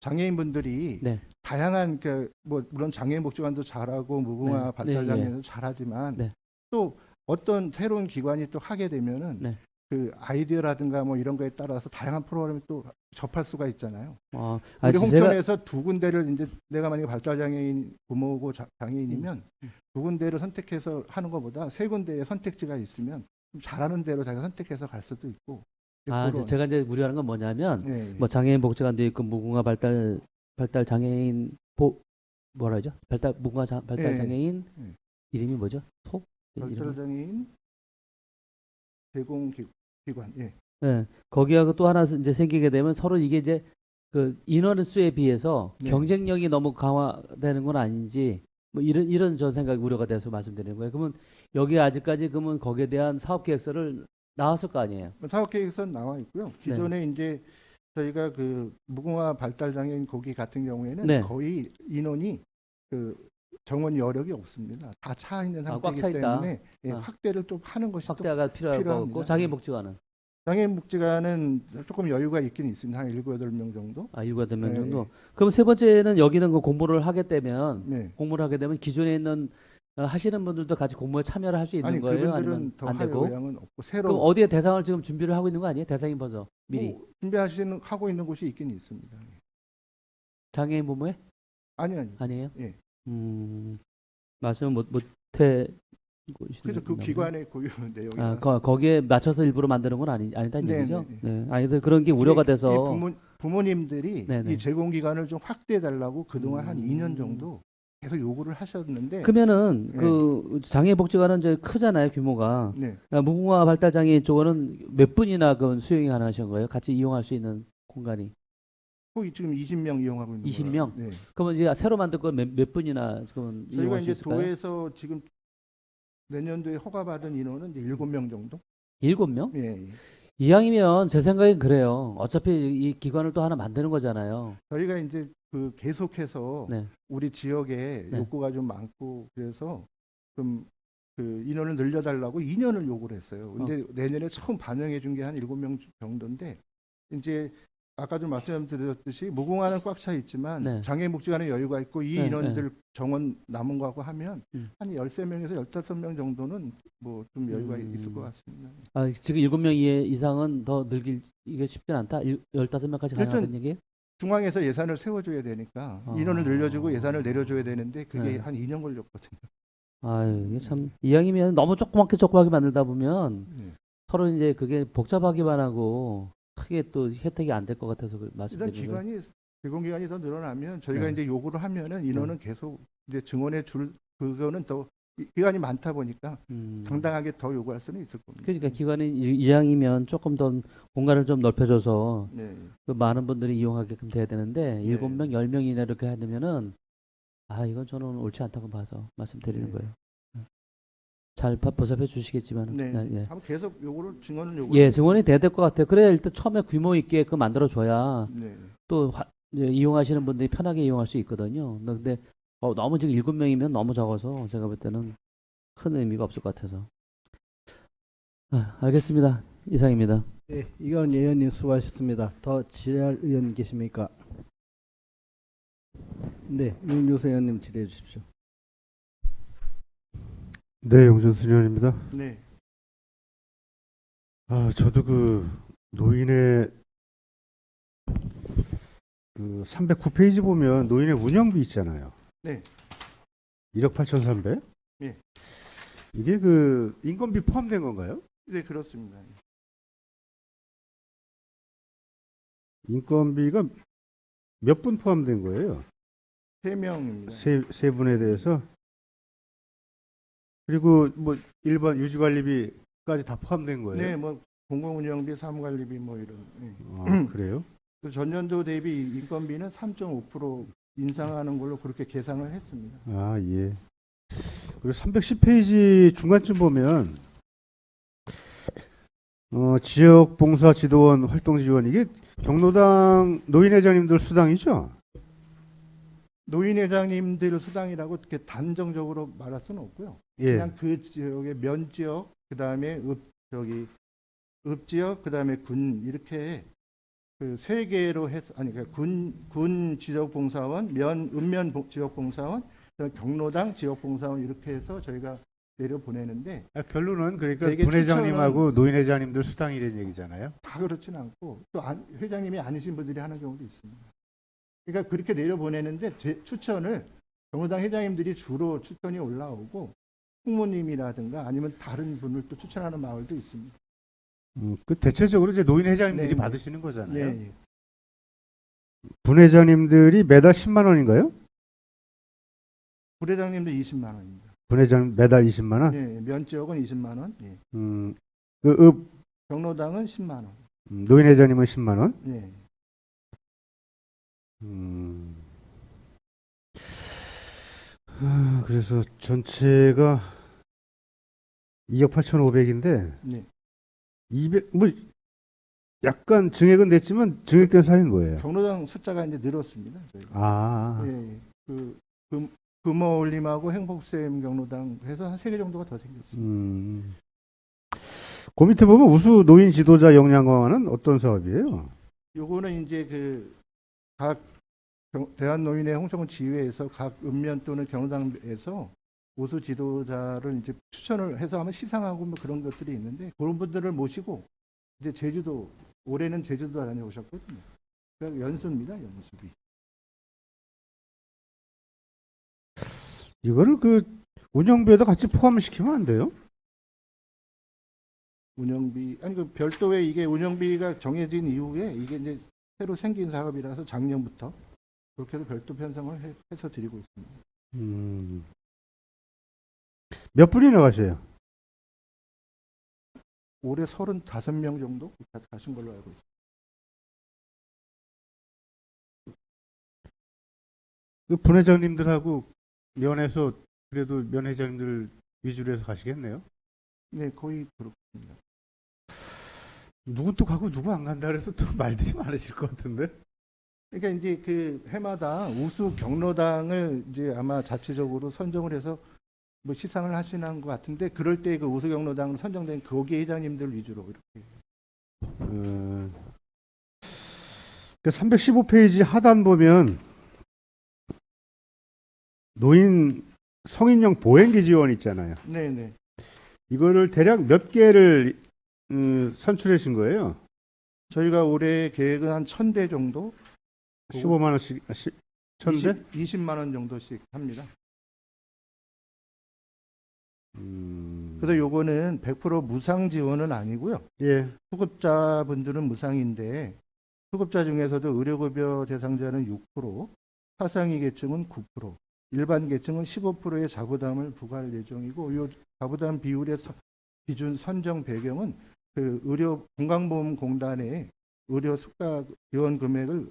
장애인분들이 네. 다양한 그 뭐 물론 장애인 복지관도 잘하고 무궁화 네. 발달 네, 장애인도 잘하지만 네. 또 어떤 새로운 기관이 또 하게 되면은 네. 그 아이디어라든가 뭐 이런 거에 따라서 다양한 프로그램을 또 접할 수가 있잖아요. 아, 우리 아니, 제가 홍천에서 두 군데를 이제 내가 만약에 발달 장애인 부모고 장애인이면 두 군데를 선택해서 하는 것보다 세 군데의 선택지가 있으면 좀 잘하는 대로 자기가 선택해서 갈 수도 있고. 이제 제가 이제 우려하는 건 뭐냐면 예, 예. 뭐 장애인 복지관도 있고 무궁화 발달 장애인 뭐라 하죠? 무궁화 발달 예. 장애인 예. 이름이 뭐죠? 발달 장애인 제공 기관. 예. 네. 거기하고 또 하나 이제 생기게 되면 서로 이게 이제 그 인원 수에 비해서 네. 경쟁력이 너무 강화되는 건 아닌지 뭐 이런 저 생각이 우려가 돼서 말씀드리는 거예요. 그러면 여기 아직까지 그러면 거기에 대한 사업 계획서를 나왔을 거 아니에요? 사업 계획서는 나와 있고요. 기존에 이제 저희가 그 무궁화 발달 장애인 거기 같은 경우에는 네. 거의 인원이 그 정원 여력이 없습니다. 다 차 있는 꽉 상태이기 차 있다. 때문에 예, 확대를 좀 하는 것이 또 확대가 필요할 것 필요합니다. 같고 장애인 복지관은 장애인 복지관은 조금 여유가 있긴 있습니다. 한 7, 8명 정도. 7, 8명 네, 정도. 네. 그럼 세 번째는 여기는 그 공모를 하게 되면 네. 공모를 하게 되면 기존에 있는 하시는 분들도 같이 공모에 참여를 할 수 있는 아니 거예요? 그분들은 아니면 더 안 할 되고? 의향은 없고 그럼 새로 어디에 대상을 지금 준비를 하고 있는 거 아니에요? 대상이 벌써 미리 뭐 준비하시는 하고 있는 곳이 있긴 있습니다. 장애인 부모에 아니. 아니에요? 예. 말씀을 못해. 그래서 그 기관의 고유 내용이 거기에 맞춰서 일부러 만드는 건 아니다는 네, 얘기죠? 네, 네. 아니 그런 게 우려가 돼서 부모님들이 네네. 이 제공 기간을 좀 확대해 달라고 그동안 한 2년 정도 계속 요구를 하셨는데 그러면은 네. 그 장애복지관은 이제 크잖아요, 규모가. 네. 무궁화 발달 장애인 쪽은 몇 분이나 그 수용이 가능하신 거예요? 같이 이용할 수 있는 공간이 거기 지금 20명 이용하고 있는 20명? 거예요. 네. 그러면 이제 새로 만들 건 몇 분이나 지금 저희가 이용할 수 이제 있을까요? 도에서 지금 내년도에 허가받은 인원은 이제 7명 정도? 7명? 예, 예. 이왕이면 제 생각엔 그래요. 어차피 이 기관을 또 하나 만드는 거잖아요. 저희가 이제 그 계속해서 네. 우리 지역에 네. 욕구가 좀 많고 그래서 좀 그 인원을 늘려달라고 2년을 요구를 했어요. 근데 내년에 처음 반영해 준 게 한 7명 정도인데 이제 아까 좀 말씀드렸듯이 무궁화는 꽉 차 있지만 네. 장애복지관에 여유가 있고 이 네, 인원들 정원 남은 거하고 하면 음. 한 13명에서 15명 정도는 뭐 좀 여유가 있을 것 같습니다. 지금 7명 이상은 더 늘길 이게 쉽진 않다. 15명까지 가능하다는 얘기예요? 중앙에서 예산을 세워줘야 되니까 인원을 늘려주고 예산을 내려줘야 되는데 그게 네. 한 2년 걸렸거든요. 이게 참 이왕이면 너무 조그맣게 만들다 보면 네. 서로 이제 그게 복잡하기만 하고 크게 또 혜택이 안 될 것 같아서 일단 말씀드리는 거예요. 기관이 제공기간이 더 늘어나면 저희가 네. 이제 요구를 하면은 인원은 계속 이제 증원해 줄 그거는 더 기간이 많다 보니까 당당하게 더 요구할 수는 있을 겁니다. 그러니까 기관이 이왕이면 조금 더 공간을 좀 넓혀줘서 네. 그 많은 분들이 이용하게끔 돼야 되는데 네. 7명, 10명 이내 이렇게 해야 되면은 이건 저는 옳지 않다고 봐서 말씀드리는 네. 거예요. 잘 보살펴 주시겠지만 네. 예. 한번 계속 요구를 증원을 요구. 예, 증원이 돼야 될 것 같아요. 그래야 일단 처음에 규모 있게 그 만들어줘야 네. 또 이제 이용하시는 분들이 편하게 이용할 수 있거든요. 근데 너무 지금 7명이면 너무 적어서 제가 볼 때는 큰 의미가 없을 것 같아서. 알겠습니다. 이상입니다. 네, 이건 의원님 수고하셨습니다. 더 질의할 의원 계십니까? 네, 윤유수 의원님 질의해 주십시오. 네, 용준수 의원입니다. 네. 저도 그 노인의 그 309페이지 보면 노인의 운영비 있잖아요. 네. 1억 8,300? 예. 이게 그 인건비 포함된 건가요? 네, 그렇습니다. 인건비가 몇 분 포함된 거예요? 3명입니다. 세 분에 대해서. 그리고 뭐 일반 유지관리비까지 다 포함된 거예요? 네, 뭐 공공운영비, 사무관리비 뭐 이런. 네. 그래요? 그 전년도 대비 인건비는 3.5% 인상하는 걸로 그렇게 계산을 했습니다. 예. 그리고 310페이지 중간쯤 보면 지역 봉사 지도원 활동 지원 이게 경로당 노인회장님들 수당이죠? 노인회장님들 수당이라고 이렇게 단정적으로 말할 수는 없고요. 예. 그냥 그 지역의 면 지역, 그 다음에 읍 지역, 그 다음에 군 이렇게 그 세 개로 해서 아니 그러니까 군 지역 봉사원, 읍면 지역 봉사원, 경로당 지역 봉사원 이렇게 해서 저희가 내려 보내는데 결론은 그러니까 되게 분회장님하고 노인회장님들 수당이라는 얘기잖아요. 다 그렇진 않고 또 회장님이 아니신 분들이 하는 경우도 있습니다. 그러니까 그렇게 내려 보내는데 추천을 경로당 회장님들이 주로 추천이 올라오고 홍모님이라든가 아니면 다른 분을 또 추천하는 마을도 있습니다. 그 대체적으로 이제 노인회장님들이 네, 네. 받으시는 거잖아요. 네. 분회장님들이 매달 10만 원인가요? 부회장님도 20만 원입니다. 분회장 매달 20만 원? 네, 면 지역은 20만 원. 네. 그 경로당은 10만 원. 노인회장님은 10만 원? 네. 그래서 전체가 2억 8,500인데 네. 200 뭐 약간 증액은 됐지만 증액된 사유는 뭐예요? 경로당 숫자가 이제 늘었습니다. 저희가. 아, 예. 금어 올림하고 행복샘 경로당 해서 한 3개 정도가 더 생겼습니다. 그 밑에 보면 우수 노인 지도자 역량 강화는 어떤 사업이에요? 요거는 이제 각 대한노인회 홍성군 지회에서 각 읍면 또는 경로당에서 우수 지도자를 이제 추천을 해서 하면 시상하고 뭐 그런 것들이 있는데 그런 분들을 모시고 이제 제주도 올해는 제주도 다녀오셨거든요. 그러니까 연수입니다, 연수비. 이거를 그 운영비에도 같이 포함시키면 안 돼요? 운영비 아니 그 별도의 이게 운영비가 정해진 이후에 이게 이제 새로 생긴 사업이라서 작년부터 그렇게 해서 별도 편성을 해서 드리고 있습니다. 몇 분이 나가셔요? 올해 35명 정도 가신 걸로 알고 있습니다. 그 분회장님들하고 면에서 그래도 면회장님들 위주로 해서 가시겠네요? 네, 거의 그렇습니다. 누군 또 가고 누구 안 간다 그래서 또 말들이 많으실 것 같은데? 그러니까 이제 그 해마다 우수 경로당을 이제 아마 자체적으로 선정을 해서 뭐 시상을 하시는 것 같은데 그럴 때 그 우수 경로당 선정된 거기 회장님들 위주로 이렇게. 315페이지 하단 보면 노인 성인용 보행기 지원 있잖아요. 네네. 이거를 대략 몇 개를 선출하신 거예요? 저희가 올해 계획은 한 1,000대 정도 15만 원씩 1,000대? 20만 원 정도씩 합니다. 그래서 요거는 100% 무상 지원은 아니고요. 예. 수급자분들은 무상인데 수급자 중에서도 의료급여 대상자는 6%, 사상위 계층은 9%, 일반 계층은 15%의 자부담을 부과할 예정이고 이 자부담 비율의 기준 선정 배경은 그 의료 건강보험공단의 의료 수가 지원 금액을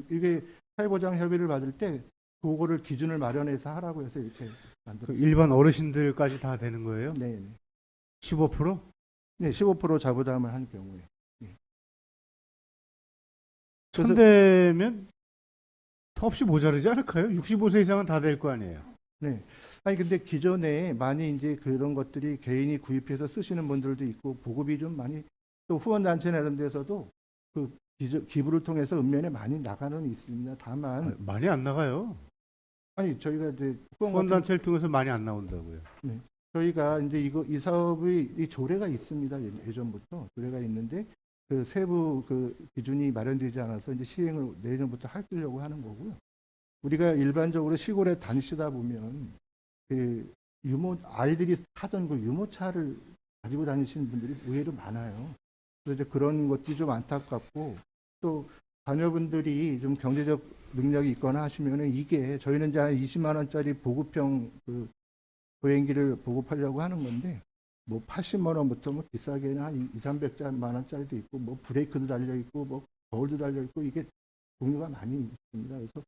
이게 사회보장 협의를 받을 때 그거를 기준을 마련해서 하라고 해서 이렇게 만들었습니다. 일반 어르신들까지 다 되는 거예요? 네. 15%? 네, 15% 자부담을 한 경우에. 네. 1,000대면 턱없이 모자르지 않을까요? 65세 이상은 다 될 거 아니에요? 네. 아니 근데 기존에 많이 이제 그런 것들이 개인이 구입해서 쓰시는 분들도 있고 보급이 좀 많이 또 후원 단체나 이런 데서도 그 기부를 통해서 읍면에 많이 나가는 있습니다. 다만 많이 안 나가요. 아니 저희가 이제 후원 단체를 통해서 많이 안 나온다고요. 네. 저희가 이제 이 사업의 이 조례가 있습니다. 예전부터 조례가 있는데 그 세부 그 기준이 마련되지 않아서 이제 시행을 내년부터 하려고 하는 거고요. 우리가 일반적으로 시골에 다니시다 보면 그 아이들이 타던 그 유모차를 가지고 다니시는 분들이 의외로 많아요. 그래서 이제 그런 것들이 좀 안타깝고 또 자녀분들이 좀 경제적 능력이 있거나 하시면은 이게 저희는 이제 한 20만 원짜리 보급형 그 보행기를 보급하려고 하는 건데 뭐 80만 원부터 뭐 비싸게는 한 200~300만 원짜리도 있고 뭐 브레이크도 달려 있고 뭐 거울도 달려 있고 이게 종류가 많이 있습니다. 그래서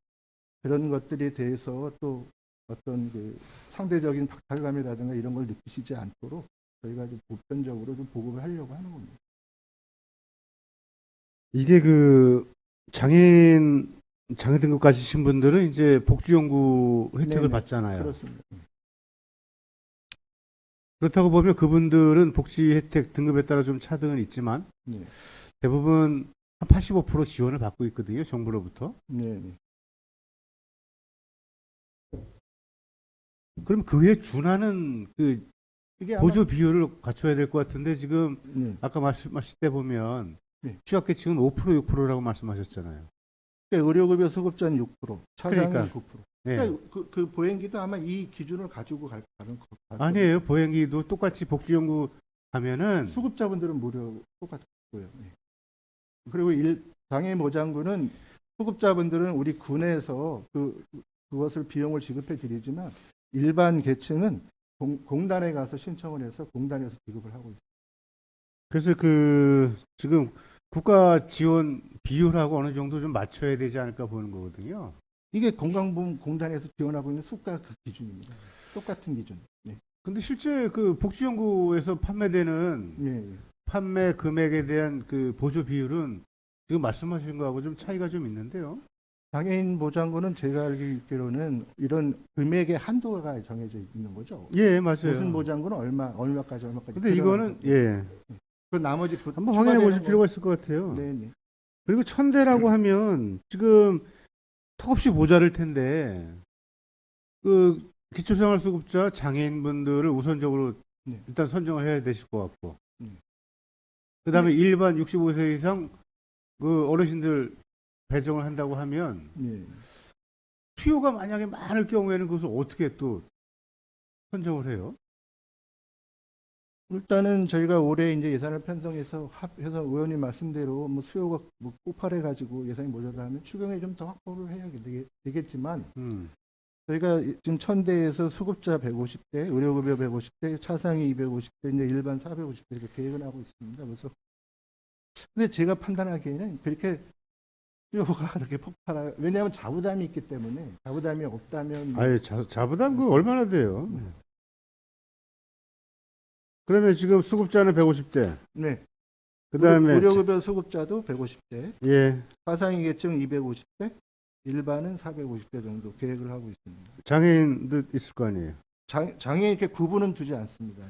그런 것들에 대해서 또 어떤 그 상대적인 박탈감이라든가 이런 걸 느끼시지 않도록 저희가 좀 보편적으로 좀 보급을 하려고 하는 겁니다. 이게 그 장애인 장애 등급 가지신 분들은 이제 복지연구 혜택을 네네. 받잖아요. 그렇습니다. 그렇다고 보면 그분들은 복지 혜택 등급에 따라 좀 차등은 있지만 네. 대부분 한 85% 지원을 받고 있거든요. 정부로부터. 네. 네. 그럼 그에 준하는 그 이게 아마 보조 비율을 갖춰야 될 것 같은데 지금 네. 아까 말씀하실 때 보면 네. 취약계층은 5% 6%라고 말씀하셨잖아요. 그러니까 의료급여 소급자는 6%, 차장은 그러니까. 9%. 네. 그러니까 그 보행기도 아마 이 기준을 가지고 가는 거. 아니에요. 보행기도 똑같이 복지연구 하면은 수급자분들은 무료 똑같고요. 네. 그리고 장애인 보장군은 수급자분들은 우리 군에서 그것을 비용을 지급해 드리지만 일반 계층은 공단에 가서 신청을 해서 공단에서 지급을 하고 있습니다. 그래서 그 지금 국가 지원 비율하고 어느 정도 좀 맞춰야 되지 않을까 보는 거거든요. 이게 건강보험 공단에서 지원하고 있는 수가 그 기준입니다. 똑같은 기준. 네. 근데 실제 그 복지연구에서 판매되는 예. 판매 금액에 대한 그 보조 비율은 지금 말씀하신 거하고 좀 차이가 좀 있는데요. 장애인 보장군은 제가 알기로는 이런 금액의 한도가 정해져 있는 거죠. 예, 맞아요. 무슨 보장군은 얼마까지. 근데 이거는 예, 그 나머지 한번 확인해 보실 필요가 있을 것 같아요. 네네. 그리고 1000대라고 하면 지금 턱없이 모자랄 텐데 그 기초생활수급자 장애인분들을 우선적으로 네. 일단 선정을 해야 되실 것 같고 네. 그다음에 일반 65세 이상 그 어르신들 배정을 한다고 하면 네. 수요가 만약에 많을 경우에는 그것을 어떻게 또 선정을 해요? 일단은 저희가 올해 이제 예산을 편성해서 합해서 의원님 말씀대로 뭐 수요가 뭐 폭발해 가지고 예산이 모자라다 하면 추경에 좀 더 확보를 해야 되겠지만 저희가 지금 1000대에서 수급자 150대, 의료급여 150대, 차상위 250대, 이제 일반 450대 이렇게 계획을 하고 있습니다. 그래서 근데 제가 판단하기에는 그렇게 수요가 그렇게 폭발할 왜냐하면 자부담이 있기 때문에 자부담이 없다면 아예 자부담 그 얼마나 돼요? 그러면 지금 수급자는 150대. 네. 그다음에 의료급여 수급자도 150대, 예, 차상위 계층 250대, 일반은 450대 정도 계획을 하고 있습니다. 장애인도 있을 거 아니에요. 장애 이렇게 구분은 두지 않습니다.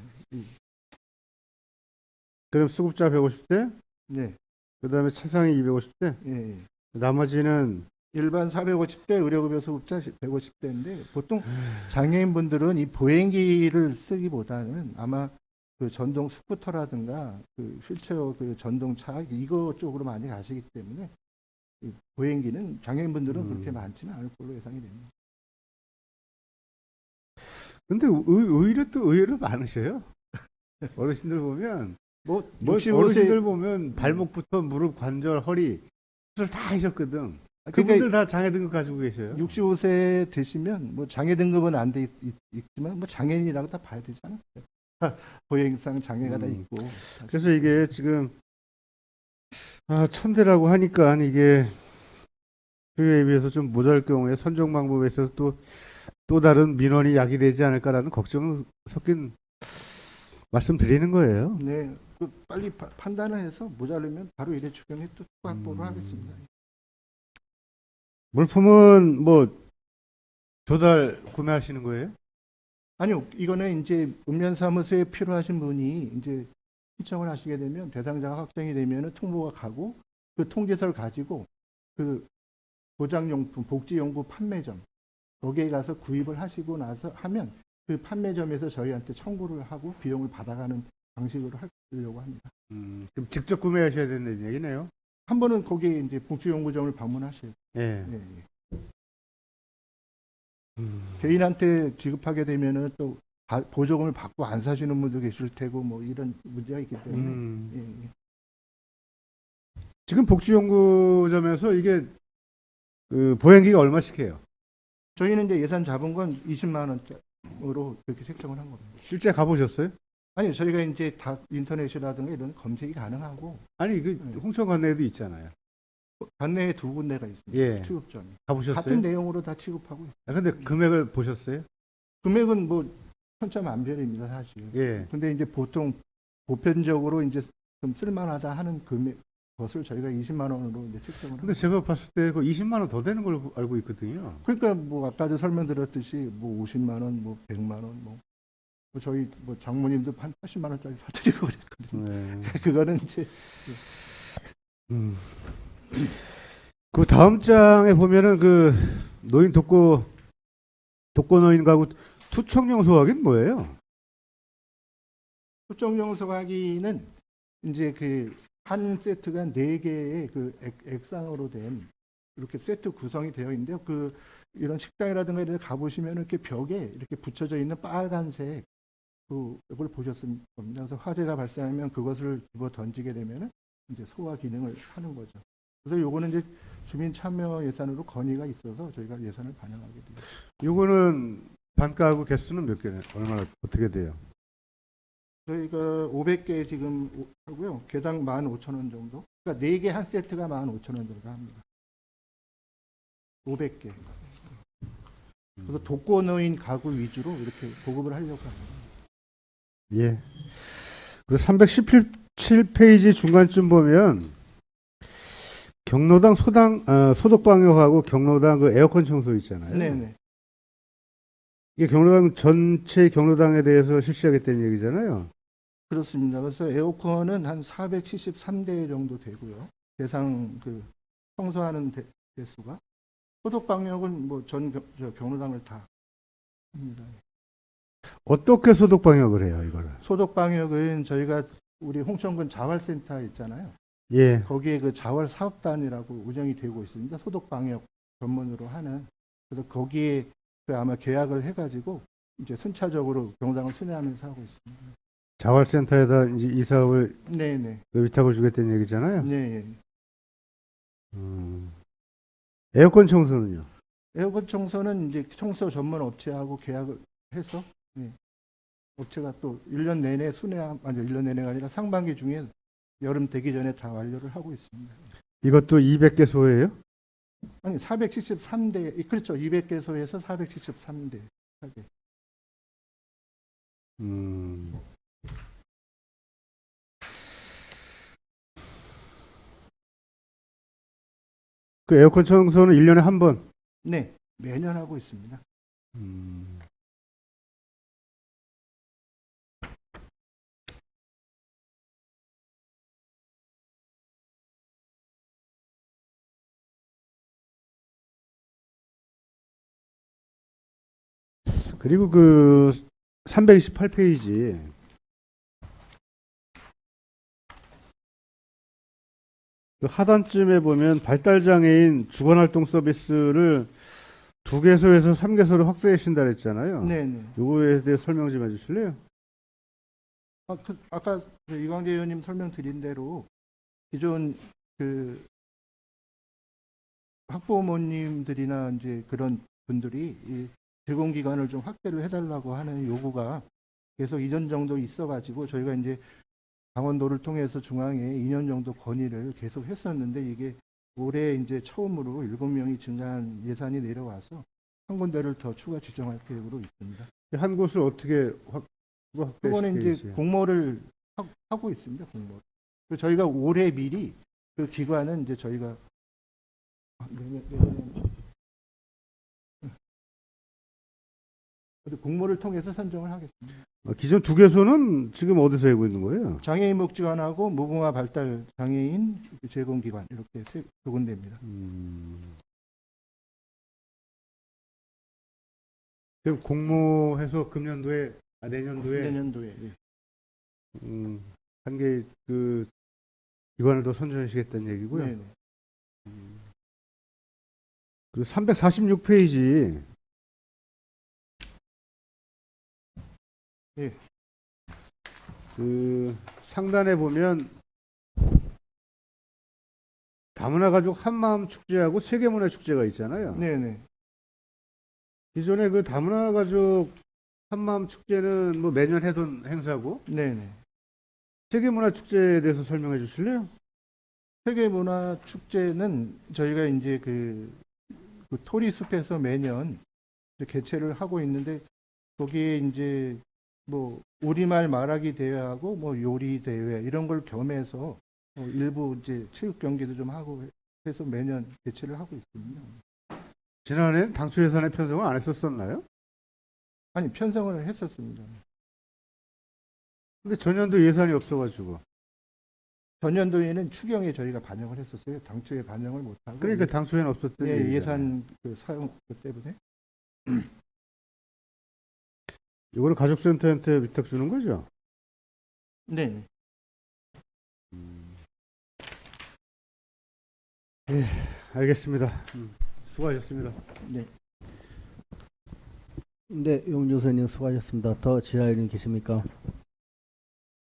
그럼 수급자 150대, 네. 그다음에 차상위 250대, 예, 예. 나머지는 일반 450대, 의료급여 수급자 150대인데 보통 장애인분들은 이 보행기를 쓰기보다는 아마 그 전동 스쿠터라든가 그 휠체어 그 전동차 이거 쪽으로 많이 가시기 때문에 이 보행기는 장애인분들은 그렇게 많지는 않을 걸로 예상이 됩니다. 근데 오히려 또 의외로 많으셔요. 어르신들 보면 뭐 어르신들 보면 발목부터 무릎, 관절, 허리 수술 다 하셨거든. 그러니까 그분들 다 장애 등급 가지고 계셔요. 65세 되시면 뭐 장애 등급은 안 돼 있지만 뭐 장애인이라고 다 봐야 되지 않을까요? 보행상 장애가 다 있고. 그래서 이게 지금 1000대라고 하니까 이게 수요에 비해서 좀 모자랄 경우에 선정 방법에 있어서 또 다른 민원이 야기되지 않을까라는 걱정은 섞인 말씀드리는 거예요. 네, 그 빨리 판단을 해서 모자르면 바로 일회 추경에 또 확보를 하겠습니다. 물품은 뭐 조달 구매하시는 거예요? 아니요, 이거는 이제 읍면사무소에 필요하신 분이 이제 신청을 하시게 되면 대상자가 확정이 되면 통보가 가고 그 통지서를 가지고 그 보장용품, 복지용품 판매점 거기에 가서 구입을 하시고 나서 하면 그 판매점에서 저희한테 청구를 하고 비용을 받아가는 방식으로 하려고 합니다. 그럼 직접 구매하셔야 된다는 얘기네요. 한 번은 거기에 이제 복지연구점을 방문하셔요. 예. 네. 개인한테 지급하게 되면은 또 보조금을 받고 안 사시는 분도 계실 테고 뭐 이런 문제가 있기 때문에 예. 지금 복지연구점에서 이게 그 보행기가 얼마씩 해요? 저희는 이제 예산 잡은 건 20만 원으로 그렇게 책정을 한 겁니다. 실제 가보셨어요? 아니 저희가 이제 다 인터넷이라든가 이런 검색이 가능하고 아니 그 홍천 관내에도 있잖아요. 관내에 두 군데가 있습니다. 예. 취급점이. 가보셨어요? 같은 내용으로 다 취급하고 있습니다. 아, 근데 금액을 보셨어요? 금액은 뭐 천차만별입니다, 사실. 예. 근데 이제 보통 보편적으로 이제 좀 쓸만하다 하는 금액 것을 저희가 20만 원으로 이제 책정을 근데 합니다. 제가 봤을 때 그 20만 원 더 되는 걸로 알고 있거든요. 그러니까 뭐 아까도 설명드렸듯이 뭐 50만 원, 뭐 100만 원, 뭐 저희 뭐 장모님도 한 80만 원짜리 사드리고 그랬거든요. 네. 그거는 이제 그 다음 장에 보면은 그 노인 독거 노인 가구 투척용 소화기는 뭐예요? 소정용 소화기는 이제 그 한 세트가 4개의 그 액상으로 된 이렇게 세트 구성이 되어 있는데요. 그 이런 식당이라든가 이런 데 가보시면 이렇게 벽에 이렇게 붙여져 있는 빨간색 그걸 보셨을 겁니다. 그래서 화재가 발생하면 그것을 집어 던지게 되면은 이제 소화 기능을 하는 거죠. 그래서 요거는 이제 주민 참여 예산으로 건의가 있어서 저희가 예산을 반영하게 됩니다. 요거는 반가구 개수는 몇 개나 얼마나 어떻게 돼요? 저희가 500개 지금 하고요. 개당 15,000원 정도. 그러니까 4개 한 세트가 15,000원 정도 합니다. 500개. 그래서 독거노인 가구 위주로 이렇게 보급을 하려고 합니다. 예. 그리고 317페이지 중간쯤 보면 경로당 소독 방역하고 경로당 그 에어컨 청소 있잖아요. 네네. 이게 경로당 전체 경로당에 대해서 실시하겠다는 얘기잖아요. 그렇습니다. 그래서 에어컨은 한 473대 정도 되고요. 대상 그 청소하는 대수가. 소독 방역은 뭐 전 경로당을 다 합니다. 어떻게 소독 방역을 해요, 이거를? 소독 방역은 저희가 우리 홍천군 자활센터 있잖아요. 예. 거기에 그 자활 사업단이라고 운영이 되고 있습니다. 소독 방역 전문으로 하는. 그래서 거기에 그 아마 계약을 해가지고 이제 순차적으로 경로당을 순회하면서 하고 있습니다. 자활센터에다 이제 이 사업을 네네. 위탁을 주겠다는 얘기잖아요. 네. 에어컨 청소는요? 에어컨 청소는 이제 청소 전문 업체하고 계약을 해서 업체가 또 1년 내내 아니 1년 내내가 아니라 상반기 중에 여름 되기 전에 다 완료를 하고 있습니다. 이것도 200개소예요? 아니 473대 그렇죠. 200개소에서 473대. 그 에어컨 청소는 1년에 한 번? 네, 매년 하고 있습니다. 그리고 그 328페이지 그 하단쯤에 보면 발달장애인 주간활동 서비스를 2개소에서 3개소로 확대해 주신다 그랬잖아요. 네네. 요거에 대해 설명 좀 해주실래요? 아까 이광재 의원님 설명드린 대로 기존 그 학부모님들이나 이제 그런 분들이 이 제공 기간을 좀 확대를 해달라고 하는 요구가 계속 2년 정도 있어가지고 저희가 이제 강원도를 통해서 중앙에 2년 정도 건의를 계속 했었는데 이게 올해 이제 처음으로 7명이 증가한 예산이 내려와서 한 군데를 더 추가 지정할 계획으로 있습니다. 한 곳을 어떻게 그거는 이제 확대시킬지. 공모를 하고 있습니다. 공모. 저희가 올해 미리 그 기관은 이제 저희가 공모를 통해서 선정을 하겠습니다. 기존 2개소는 지금 어디서 하고 있는 거예요? 장애인 복지관하고 무궁화 발달 장애인 제공기관 이렇게 두 군데입니다. 그럼 공모해서 금년도에 내년도에 예. 한 개 그 기관을 더 선정하시겠다는 얘기고요. 네네. 그 346페이지 예. 그 상단에 보면 다문화 가족 한마음 축제하고 세계문화 축제가 있잖아요. 네네. 기존에 그 다문화 가족 한마음 축제는 뭐 매년 해던 행사고 네네. 세계문화 축제에 대해서 설명해 주실래요? 세계문화 축제는 저희가 이제 그 토리숲에서 매년 이제 개최를 하고 있는데 거기에 이제 뭐 우리말 말하기 대회하고 뭐 요리 대회 이런 걸 겸해서 일부 이제 체육 경기도 좀 하고 해서 매년 개최를 하고 있습니다. 지난해 당초 예산에 편성을 안 했었었나요? 아니 편성을 했었습니다. 근데 전년도 예산이 없어가지고. 전년도에는 추경에 저희가 반영을 했었어요. 당초에 반영을 못하고. 그러니까 당초에는 없었던 예, 얘기잖아요. 예산 그 사용 그 때문에. 이거를 가족센터한테 위탁 주는 거죠? 네. 알겠습니다. 수고하셨습니다. 네. 네, 용조선님 수고하셨습니다. 더 질의하는 계십니까?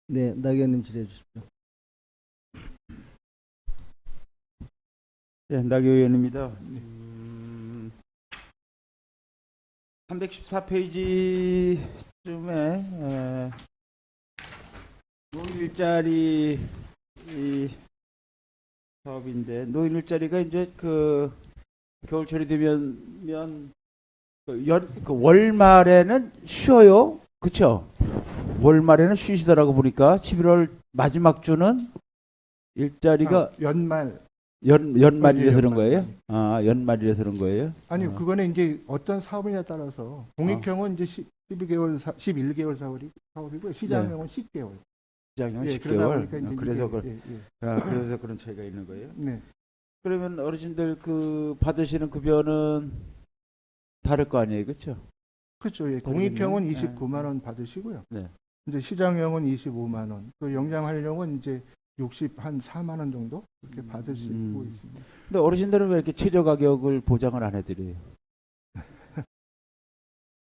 네, 나 의원님 질의해 주십시오. 네, 나교 의원입니다. 314페이지쯤에 노인 일자리 사업인데 노인 일자리가 이제 그 겨울철이 되면 그 월말에는 쉬어요, 그렇죠? 월말에는 쉬시더라고 보니까 11월 마지막 주는 일자리가 연말이라서 그런 거예요? 아, 연말이라서 그런 거예요? 아니 그거는 이제 어떤 사업이냐에 따라서 공익형은 이제 11개월 사업이고 시장형은 10개월. 시장형은 예, 10개월. 그래서 그래서 그런 차이가 있는 거예요? 네. 그러면 어르신들 그 받으시는 급여는 다를 거 아니에요, 그렇죠? 그렇죠. 예. 공익형은 네. 29만 원 받으시고요. 네. 이제 시장형은 25만 원. 또 영장활용은 이제 4만 원 정도 이렇게 받으시고 있습니다. 근데 어르신들은 왜 이렇게 최저 가격을 보장을 안 해드려요?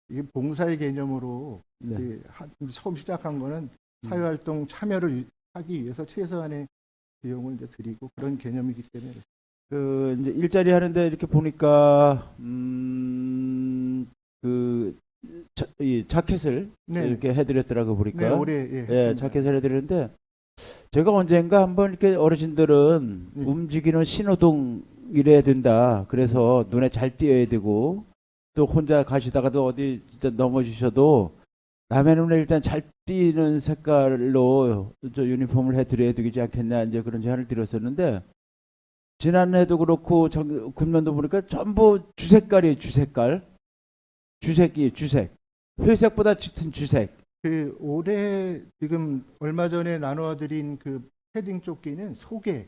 이게 봉사의 개념으로 네. 이제 처음 시작한 거는 사회활동 참여를 하기 위해서 최소한의 비용을 이제 드리고 그런 개념이기 때문에 그 이제 일자리 하는데 이렇게 보니까 이 자켓을 네. 이렇게 해드렸더라고 보니까. 네, 올해 했습니다. 자켓을 해드렸는데 제가 언젠가 한번 이렇게 어르신들은 움직이는 신호등 이래야 된다. 그래서 눈에 잘 띄어야 되고 또 혼자 가시다가도 어디 진짜 넘어지셔도 남의 눈에 일단 잘 띄는 색깔로 저 유니폼을 해드려야 되지 않겠냐 이제 그런 제안을 드렸었는데 지난해도 그렇고 금년도 보니까 전부 주색깔이에요. 주색. 회색보다 짙은 주색. 그 올해 지금 얼마 전에 나눠드린 그 패딩 조끼는 속에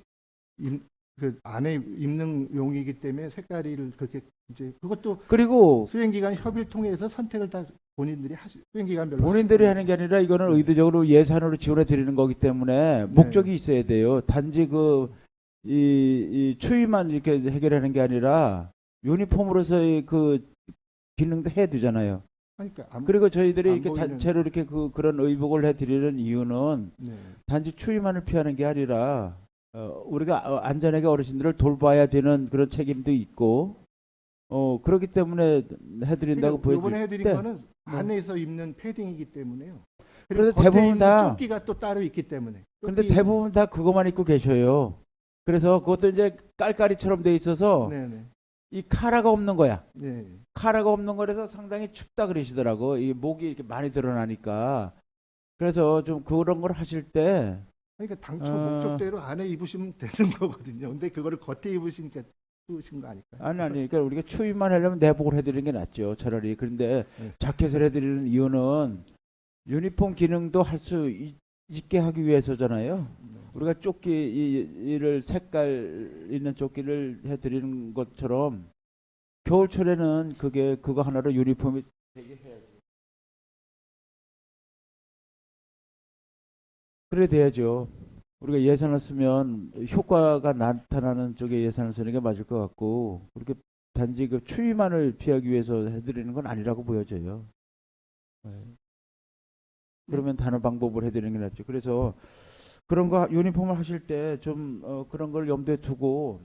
그 안에 입는 용이기 때문에 색깔을 그렇게 이제 그것도 그리고 수행기관 협의를 통해서 선택을 다 본인들이 수행기관별로 본인들이 하는 게 아니라 이거는 의도적으로 예산으로 지원해 드리는 거기 때문에 목적이 있어야 돼요. 단지 이 추위만 이렇게 해결하는 게 아니라 유니폼으로서의 그 기능도 해야 되잖아요. 그러니까 그리고 저희들이 이렇게 보이는- 단체로 이렇게 그런 의복을 해드리는 이유는 네. 단지 추위만을 피하는 게 아니라 우리가 안전하게 어르신들을 돌봐야 되는 그런 책임도 있고 그렇기 때문에 해드린다고 그러니까 이번에 보여줄 해드린 때 거는 안에서 입는 패딩이기 때문에요. 그래도 겉에 대부분 있는 다- 조끼가 또 따로 있기 때문에. 근데 대부분 다 그것만 입고 계셔요. 그래서 그것도 이제 깔깔이처럼 돼 있어서 네네. 이 카라가 없는 거야. 네. 카라가 없는 거라서 상당히 춥다 그러시더라고. 이 목이 이렇게 많이 드러나니까. 그래서 좀 그런 걸 하실 때 그러니까 당초 목적대로 안에 입으시면 되는 거거든요. 근데 그거를 겉에 입으시니까 추우신 거 아닐까요? 아니 그러니까 우리가 추위만 하려면 내복을 해드리는 게 낫죠. 차라리. 그런데 자켓을 해드리는 이유는 유니폼 기능도 할 수 있게 하기 위해서잖아요. 우리가 조끼를 색깔 있는 조끼를 해드리는 것처럼 겨울철에는 그거 하나로 유니폼이 되게 해야죠. 그래 돼야죠. 우리가 예산을 쓰면 효과가 나타나는 쪽에 예산을 쓰는 게 맞을 것 같고 그렇게 단지 그 추위만을 피하기 위해서 해드리는 건 아니라고 보여져요. 그러면 다른 방법을 해드리는 게 낫죠. 그래서 그런 거 유니폼을 하실 때 좀 그런 걸 염두에 두고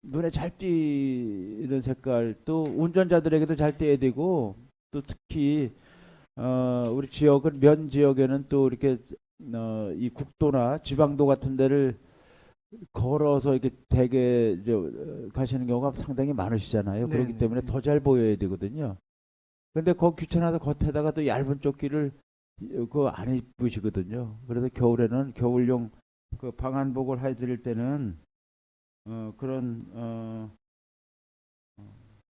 눈에 잘 띄는 색깔 또 운전자들에게도 잘 띄어야 되고 또 특히 우리 지역은 면 지역에는 또 이렇게 이 국도나 지방도 같은 데를 걸어서 이렇게 대게 가시는 경우가 상당히 많으시잖아요. 네, 그렇기 네, 때문에 네. 더 잘 보여야 되거든요. 근데 거 귀찮아서 겉에다가 또 얇은 조끼를 그 안 입으시거든요. 그래서 겨울에는 겨울용 그 방한복을 해드릴 때는 그런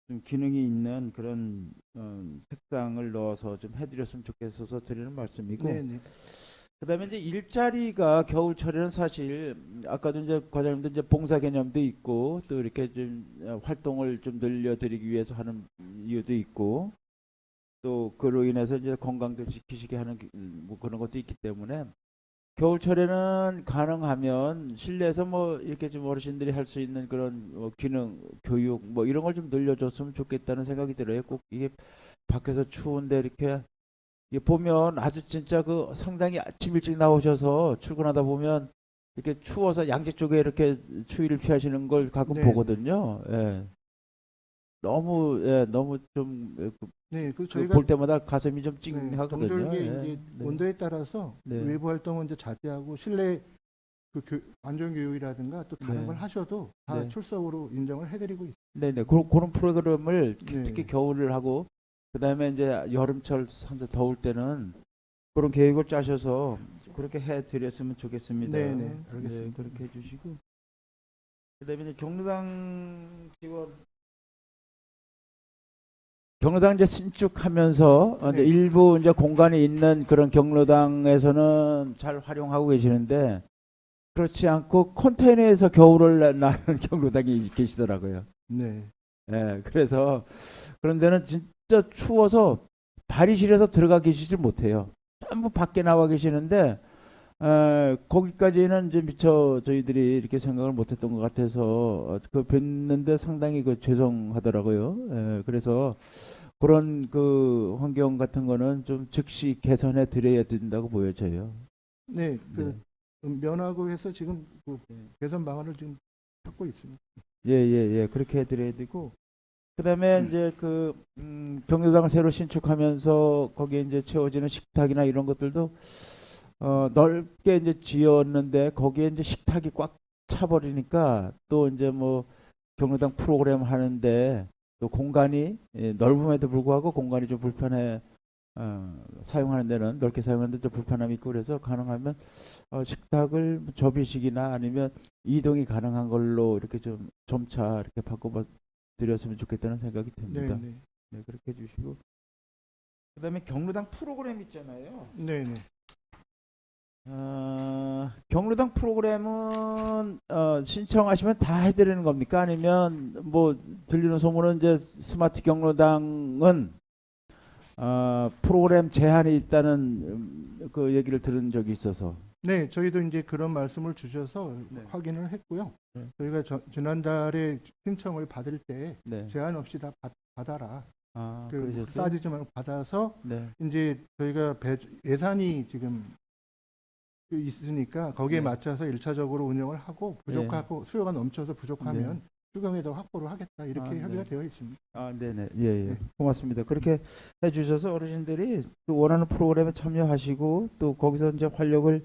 좀 기능이 있는 그런 색상을 넣어서 좀 해드렸으면 좋겠어서 드리는 말씀이고. 네, 네. 그다음에 이제 일자리가 겨울철에는 사실 아까도 이제 과장님도 이제 봉사 개념도 있고 또 이렇게 좀 활동을 좀 늘려드리기 위해서 하는 이유도 있고 또 그로 인해서 이제 건강도 지키시게 하는 뭐 그런 것도 있기 때문에 겨울철에는 가능하면 실내에서 뭐 이렇게 좀 어르신들이 할 수 있는 그런 기능, 교육 뭐 이런 걸 좀 늘려줬으면 좋겠다는 생각이 들어요. 꼭 이게 밖에서 추운데 이렇게 이게 보면 아주 진짜 그 상당히 아침 일찍 나오셔서 출근하다 보면 이렇게 추워서 양지 쪽에 이렇게 추위를 피하시는 걸 가끔 네. 보거든요. 예. 너무 좀 네, 그 볼 저희가 때마다 가슴이 좀 네, 찡하거든요. 동절기에 예. 이제 네. 온도에 따라서 네. 외부 활동은 이제 자제하고 실내 안전 교육이라든가 또 다른 네. 걸 하셔도 다 네. 출석으로 인정을 해드리고 있습니다. 네네. 그런 프로그램을 네. 특히 겨울을 하고 그다음에 이제 여름철 상대 더울 때는 그런 계획을 짜셔서 그렇게 해드렸으면 좋겠습니다. 네네, 알겠습니다. 네, 그렇게 해주시고 그다음에 이제 경로당 지원 경로당 이제 신축하면서 이제 네. 일부 이제 공간이 있는 그런 경로당에서는 잘 활용하고 계시는데 그렇지 않고 컨테이너에서 겨울을 나는 경로당이 계시더라고요. 네. 예, 그래서 그런 데는 진짜 추워서 발이 시려서 들어가 계시질 못해요. 전부 밖에 나와 계시는데 거기까지는 이제 미처 저희들이 이렇게 생각을 못했던 것 같아서 그 뵀는데 상당히 그 죄송하더라고요. 예, 그래서 그런 그 환경 같은 거는 좀 즉시 개선해 드려야 된다고 보여져요. 네, 네. 면하고 해서 지금 그 개선 방안을 지금 찾고 있습니다. 예. 그렇게 해드려야 되고. 그 다음에 이제 그, 경로당을 새로 신축하면서 거기에 이제 채워지는 식탁이나 이런 것들도, 넓게 이제 지었는데 거기에 이제 식탁이 꽉 차버리니까 또 이제 뭐 경로당 프로그램 하는데 또 공간이 넓음에도 불구하고 공간이 좀 불편해, 사용하는 데는 넓게 사용하는 데 좀 불편함이 있고 그래서 가능하면 식탁을 접이식이나 아니면 이동이 가능한 걸로 이렇게 좀 점차 이렇게 바꿔봐 드렸으면 좋겠다는 생각이 듭니다. 네, 네, 그렇게 해주시고 그다음에 경로당 프로그램 있잖아요. 네, 네. 경로당 프로그램은 신청하시면 다 해드리는 겁니까? 아니면 뭐 들리는 소문은 이제 스마트 경로당은 프로그램 제한이 있다는 그 얘기를 들은 적이 있어서. 네, 저희도 이제 그런 말씀을 주셔서 네. 확인을 했고요. 네. 저희가 지난달에 신청을 받을 때 네. 제한 없이 다 받아라. 그러셨어요? 따지지 말고 받아서 네. 이제 저희가 예산이 지금 있으니까 거기에 네. 맞춰서 1차적으로 운영을 하고 부족하고 수요가 넘쳐서 부족하면 추경에 더 확보를 하겠다 이렇게 협의가 네. 되어 있습니다. 네네. 예. 고맙습니다. 그렇게 해주셔서 어르신들이 또 원하는 프로그램에 참여하시고 또 거기서 이제 활력을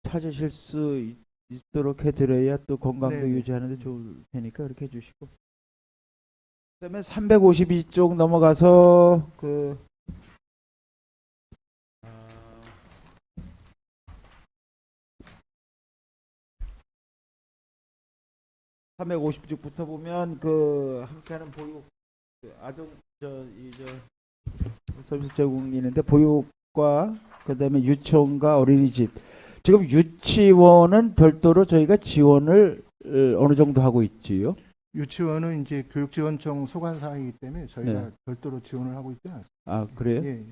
찾으실 수 있도록 해드려야 또 건강도 네. 유지하는 데 좋을 테니까 그렇게 해주시고. 그다음에 352쪽 넘어가서 그 350쪽부터 보면 그 함께하는 보육 아동 서비스 제공이 있는데 보육과 그다음에 유치원과 어린이집 지금 유치원은 별도로 저희가 지원을 어느 정도 하고 있지요? 유치원은 이제 교육지원청 소관 사항이기 때문에 저희가 네. 별도로 지원을 하고 있지는 않습니다. 그래요? 예.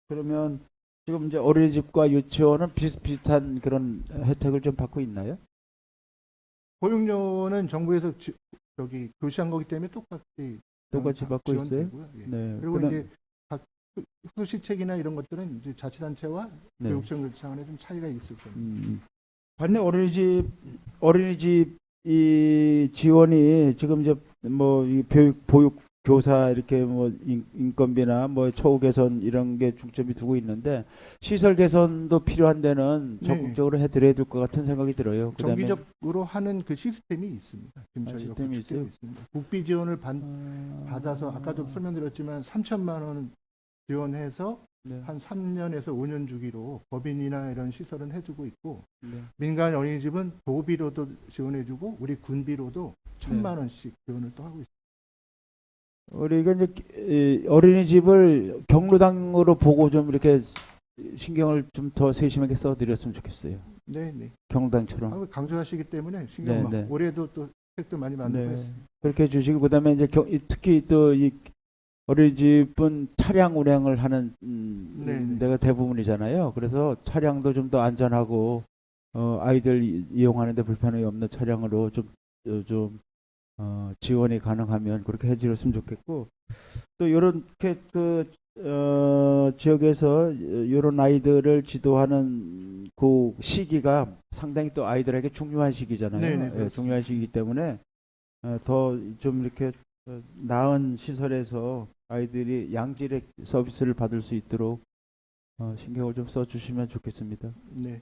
그러면 지금 이제 어린이집과 유치원은 비슷비슷한 그런 혜택을 좀 받고 있나요? 보육료는 정부에서 교시한 거기 때문에 똑같이 받고 있어요? 지원되고요. 예. 네. 그리고 그다음- 이제 각 수시책이나 이런 것들은 이제 자치단체와 네. 교육청 차원에 좀 차이가 있을 겁니다. 반면 어린이집 이 지원이 지금 이제 뭐 이 보육 교사 이렇게 뭐 인건비나 뭐 처우 개선 이런 게 중점이 두고 있는데 시설 개선도 필요한 데는 네. 적극적으로 해드려야 될 것 같은 생각이 들어요. 그다음에 정기적으로 하는 그 시스템이 있습니다. 지금 저희가 시스템이 구축되어 있어요? 있습니다. 국비 지원을 받아서 아까도 설명드렸지만 3천만 원 지원해서 네. 한 3년에서 5년 주기로 법인이나 이런 시설은 해주고 있고 네. 민간 어린이집은 도비로도 지원해주고 우리 군비로도 1,000만 원씩 지원을 또 하고 있습니다. 우리가 이제 어린이집을 경로당으로 보고 좀 이렇게 신경을 좀 더 세심하게 써드렸으면 좋겠어요. 네. 경로당처럼. 강조하시기 때문에 신경 네. 올해도 또 획도 많이 만들고 네. 있습니다. 그렇게 해주시고 그다음에 이제 특히 또 이 어린이집은 차량 운행을 하는 네. 데가 대부분이잖아요. 그래서 차량도 좀 더 안전하고 아이들 이용하는데 불편함이 없는 차량으로 좀 지원이 가능하면 그렇게 해주셨으면 좋겠고 또 이렇게 지역에서 이런 아이들을 지도하는 그 시기가 상당히 또 아이들에게 중요한 시기잖아요. 네, 예, 중요한 시기이기 때문에 더 좀 이렇게 나은 시설에서 아이들이 양질의 서비스를 받을 수 있도록 신경을 좀 써주시면 좋겠습니다. 네.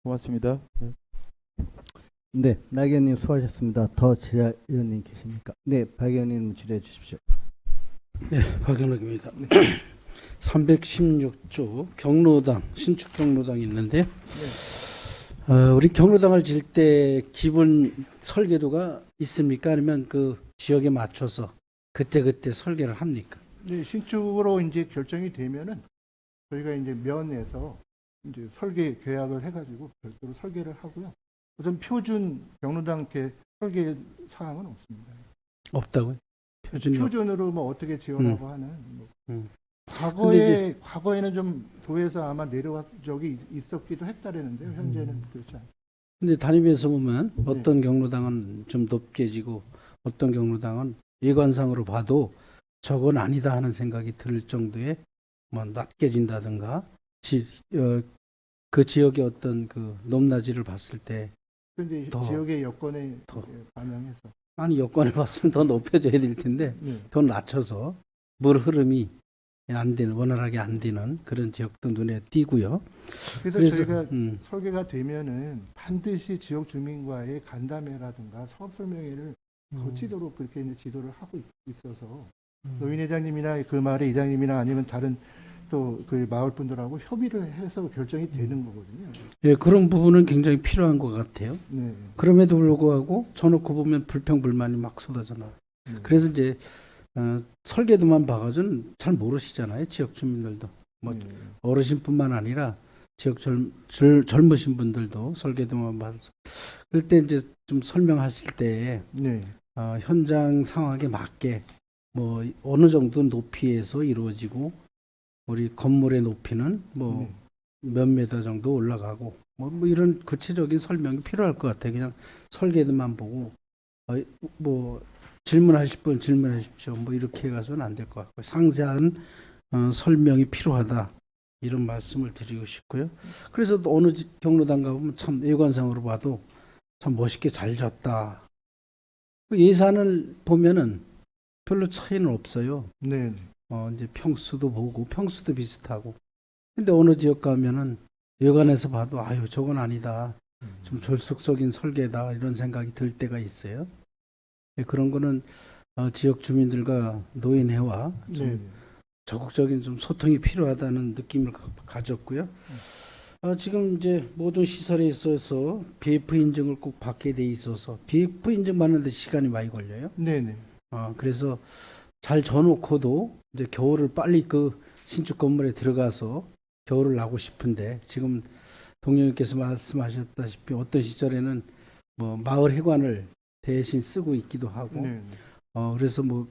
고맙습니다. 네, 나 의원님 수고하셨습니다. 더 지하 의원님 계십니까? 네, 박 의원님 질의해 주십시오. 박영록입니다. 316조 경로당 신축 경로당이 있는데 우리 경로당을 질 때 기본 설계도가 있습니까? 아니면 그 지역에 맞춰서 그때 설계를 합니까? 네, 신축으로 이제 결정이 되면은 저희가 이제 면에서 이제 설계 계약을 해가지고 별도로 설계를 하고요. 어떤 표준 경로당 설계 사항은 없습니다. 없다고요? 표준으로 뭐 어떻게 지원하고 하는. 뭐. 근데 과거에는 좀 도에서 아마 내려와 적이 있었기도 했다라는데요. 현재는 그렇지 않습니다. 근데 단위에서 보면 어떤 경로당은 좀 높게 지고 어떤 경로당은 예관상으로 봐도 저건 아니다 하는 생각이 들 정도의 뭐 낮게 진다든가 그 지역의 어떤 그 높낮이를 봤을 때 근데 더, 지역의 여건에 더. 반영해서 아니 여건을 봤으면 더 높여줘야 될 텐데 네. 더 낮춰서 물 흐름이 안 되는 원활하게 안 되는 그런 지역도 눈에 띄고요. 그래서 저희가 설계가 되면은 반드시 지역 주민과의 간담회라든가 사업 설명회를 거치도록 그렇게 이제 지도를 하고 있어서 노인회장님이나 그 마을의 이장님이나 아니면 다른 또 그 마을 분들하고 협의를 해서 결정이 되는 거거든요. 예, 그런 부분은 굉장히 필요한 것 같아요. 네. 그럼에도 불구하고 저놓고 보면 불평불만이 막 쏟아져나요. 그래서 이제 설계도만 봐가지고는 잘 모르시잖아요. 지역 주민들도. 뭐 어르신뿐만 아니라 지역 젊으신 분들도 설계도만 봐서. 그럴 때 이제 좀 설명하실 때 현장 상황에 맞게 뭐 어느 정도 높이에서 이루어지고 우리 건물의 높이는 뭐 몇 미터 정도 올라가고 뭐 이런 구체적인 설명이 필요할 것 같아요. 그냥 설계도만 보고 뭐 질문하실 분 질문하십시오. 뭐 이렇게 해가서는 안 될 것 같고 상세한 설명이 필요하다 이런 말씀을 드리고 싶고요. 그래서 또 어느 경로당 가보면 참 예관상으로 봐도 참 멋있게 잘 졌다. 그 예산을 보면은 별로 차이는 없어요. 네. 이제 평수도 보고 평수도 비슷하고. 근데 어느 지역 가면은 여관에서 봐도 아유 저건 아니다. 좀 졸속적인 설계다 이런 생각이 들 때가 있어요. 그런 거는 지역 주민들과 노인회와 좀 적극적인 좀 소통이 필요하다는 느낌을 가졌고요. 지금 이제 모든 시설에 있어서 BF 인증을 꼭 받게 돼 있어서 BF 인증 받는데 시간이 많이 걸려요. 네네. 그래서 잘 져놓고도 이제 겨울을 빨리 그 신축 건물에 들어가서 겨울을 나고 싶은데 지금 동료님께서 말씀하셨다시피 어떤 시절에는 뭐 마을 회관을 대신 쓰고 있기도 하고 그래서 뭐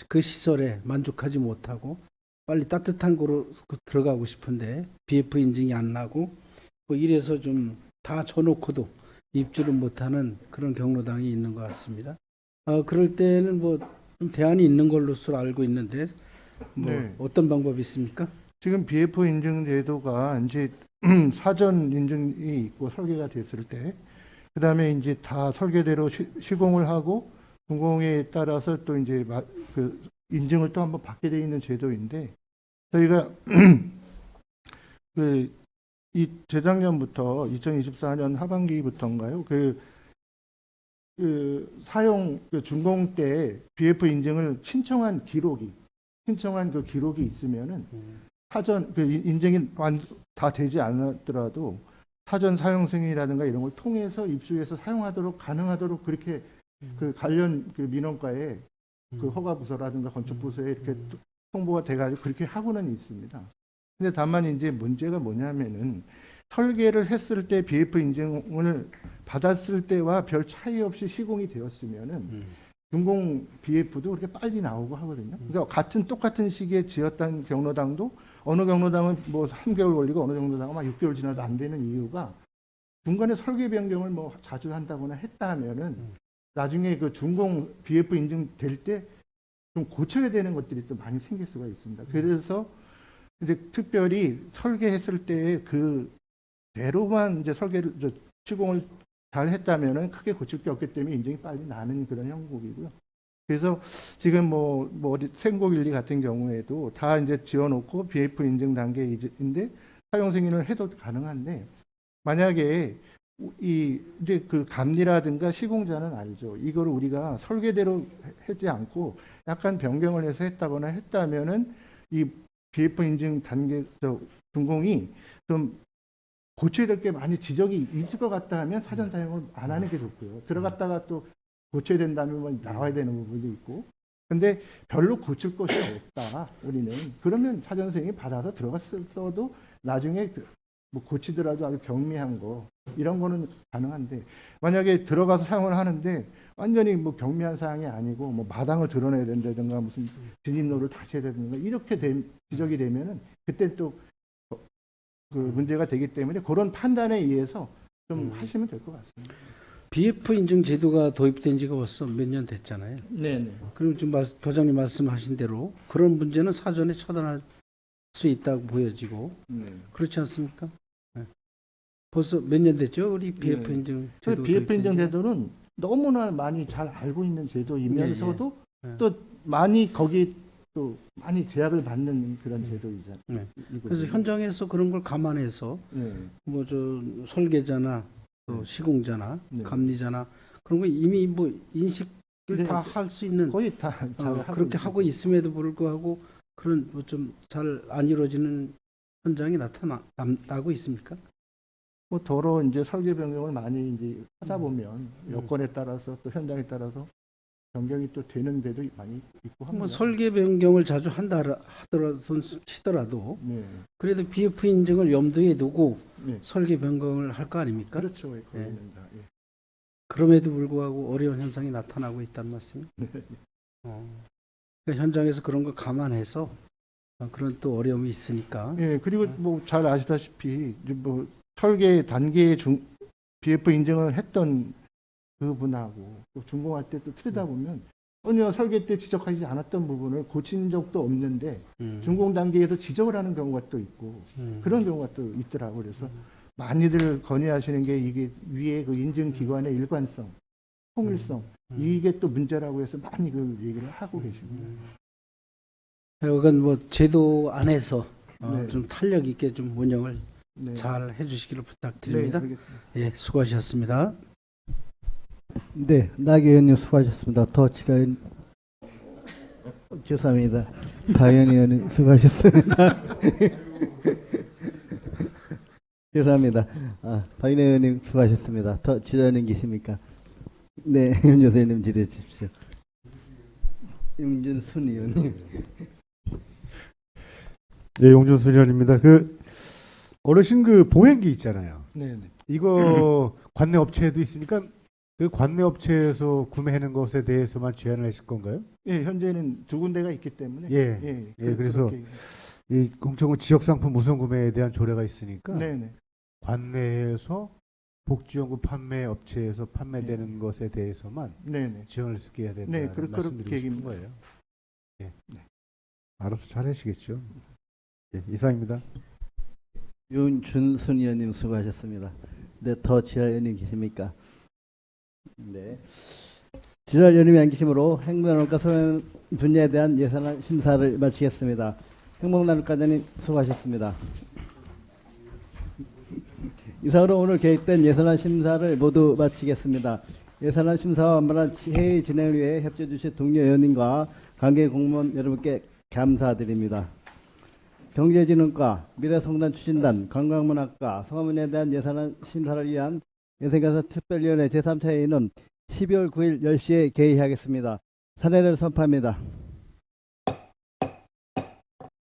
그 시설에 만족하지 못하고 빨리 따뜻한 곳으로 들어가고 싶은데 BF 인증이 안 나고 뭐 이래서 좀 다 져놓고도 입주를 못하는 그런 경로당이 있는 것 같습니다. 그럴 때는 뭐 좀 대안이 있는 걸로서 알고 있는데 뭐 어떤 방법이 있습니까? 지금 BF 인증 제도가 이제 사전 인증이 있고 설계가 됐을 때 그다음에 이제 다 설계대로 시공을 하고 준공에 따라서 또 이제 그 인증을 또 한번 받게 돼 있는 제도인데 저희가 이 재작년부터 2024년 하반기부터인가요? 그 사용 준공 때 BF 인증을 신청한 그 기록이 있으면은 사전 그 인증이 다 되지 않았더라도 사전 사용 승인이라든가 이런 걸 통해서 입수해서 사용하도록 가능하도록 그렇게 그 관련 그 민원과에 그 허가 부서라든가 건축 부서에 이렇게 통보가 돼가지고 그렇게 하고는 있습니다. 근데 다만 이제 문제가 뭐냐면은 설계를 했을 때 BF 인증을 받았을 때와 별 차이 없이 시공이 되었으면은 준공 BF도 그렇게 빨리 나오고 하거든요. 그러니까 똑같은 시기에 지었던 경로당도 어느 경로당은 뭐 3개월 걸리고 어느 경로당은 막 6개월 지나도 안 되는 이유가 중간에 설계 변경을 뭐 자주 한다거나 했다 하면은 나중에 그 준공 BF 인증 될 때 좀 고쳐야 되는 것들이 또 많이 생길 수가 있습니다. 그래서 이제 특별히 설계했을 때 그 대로만 이제 시공을 잘 했다면은 크게 고칠 게 없기 때문에 인증이 빨리 나는 그런 형국이고요. 그래서 지금 뭐 생곡 1, 2 같은 경우에도 다 이제 지어놓고 BF 인증 단계인데 사용 승인을 해도 가능한데 만약에 이제 그 감리라든가 시공자는 알죠. 이거를 우리가 설계대로 하지 않고 약간 변경을 해서 했다거나 했다면은 이 BF 인증 단계 준공이 좀 고쳐야 될 게 많이 지적이 있을 것 같다 하면 사전 사용을 안 하는 게 좋고요. 들어갔다가 또 고쳐야 된다면 뭐 나와야 되는 부분도 있고. 근데 별로 고칠 것이 없다. 우리는 그러면 사전 사용이 받아서 들어갔어도 나중에 뭐 고치더라도 아주 경미한 거 이런 거는 가능한데 만약에 들어가서 사용을 하는데 완전히 뭐 경미한 사항이 아니고 뭐 마당을 드러내야 된다든가 무슨 진입로를 다시 해야 된다든가 이렇게 지적이 되면은 그때 또 그 문제가 되기 때문에 그런 판단에 의해서 좀 하시면 될 것 같습니다. BF 인증 제도가 도입된 지가 벌써 몇 년 됐잖아요. 네네. 그럼 지금 교장님 말씀하신 대로 그런 문제는 사전에 처단할 수 있다고 보여지고 그렇지 않습니까? 네. 벌써 몇 년 됐죠? 우리 BF 인증 제도. BF 인증 제도는 너무나 많이 잘 알고 있는 제도이면서도 네. 또 많이 거기 또 많이 제약을 받는 그런 제도이잖아요. 네. 그래서 현장에서 그런 걸 감안해서 뭐 저 설계자나 또 시공자나 감리자나 그런 거 이미 뭐 인식을 다 할 수 있는 거의 다 잘 그렇게 하고 있음에도 불구하고 그런 뭐 좀 잘 안 이루어지는 현장이 나타나고 있습니까? 뭐 더러 이제 설계 변경을 많이 이제 하다 보면 여건에 따라서 또 현장에 따라서 변경이 또 되는 데도 많이 있고 합니다. 뭐 설계 변경을 자주 치더라도 그래도 BF 인증을 염두에 두고 설계 변경을 할 거 아닙니까? 그렇죠. 거기는 다. 그럼에도 불구하고 어려운 현상이 나타나고 있다는 말씀이에요. 그러니까 현장에서 그런 걸 감안해서 그런 또 어려움이 있으니까. 그리고 뭐 잘 아시다시피 뭐 설계 단계의 BF 인증을 했던 그분하고 또 준공할 때 또 틀리다 보면 전혀 설계 때 지적하지 않았던 부분을 고친 적도 없는데 준공 단계에서 지적을 하는 경우가 또 있고 그런 경우가 또 있더라고요. 그래서 많이들 건의하시는 게 이게 위에 그 인증 기관의 일관성, 통일성 이게 또 문제라고 해서 많이 그 얘기를 하고 계십니다. 이건 뭐 제도 안에서 좀 탄력 있게 좀 운영을 잘 해주시기를 부탁드립니다. 예, 수고하셨습니다. 네, 나기 의원님 수고하셨습니다. 더 치료인 죄송합니다. 박연 의원님 수고하셨습니다. 죄송합니다. 박연 의원님 수고하셨습니다. 더 치료인 계십니까? 네, 윤조수 의원님 질의해 주십시오. 용준순 의원님. 네, 용준순 의원입니다. 그 어르신 그 보행기 있잖아요. 네네. 이거 관내 업체도 있으니까 그 관내 업체에서 구매하는 것에 대해서만 제한을 하실 건가요? 예, 현재는 두 군데가 있기 때문에. 그래서 이 공청은 지역 상품 우선 구매에 대한 조례가 있으니까 네네. 관내에서 복지연구 판매 업체에서 판매되는 것에 대해서만 지원을 쓰게 해야 된다는 말씀드리고 싶은 거예요. 알아서 잘 하시겠죠. 이상입니다. 윤준순 의원님 수고하셨습니다. 네, 더 지랄 의원님 계십니까? 네. 지랄 연임이 안기심으로 행복나눔과 소년 분야에 대한 예산안 심사를 마치겠습니다. 행복나눔과장님 수고하셨습니다. 이상으로 오늘 계획된 예산안 심사를 모두 마치겠습니다. 예산안 심사와 완만한 회의 진행을 위해 협조해 주신 동료 의원님과 관계 공무원 여러분께 감사드립니다. 경제진흥과 미래성단 추진단, 관광문화과, 성화문화에 대한 예산안 심사를 위한 예산개선 특별위원회 제3차 회의는 12월 9일 10시에 개의하겠습니다. 사례를 선포합니다.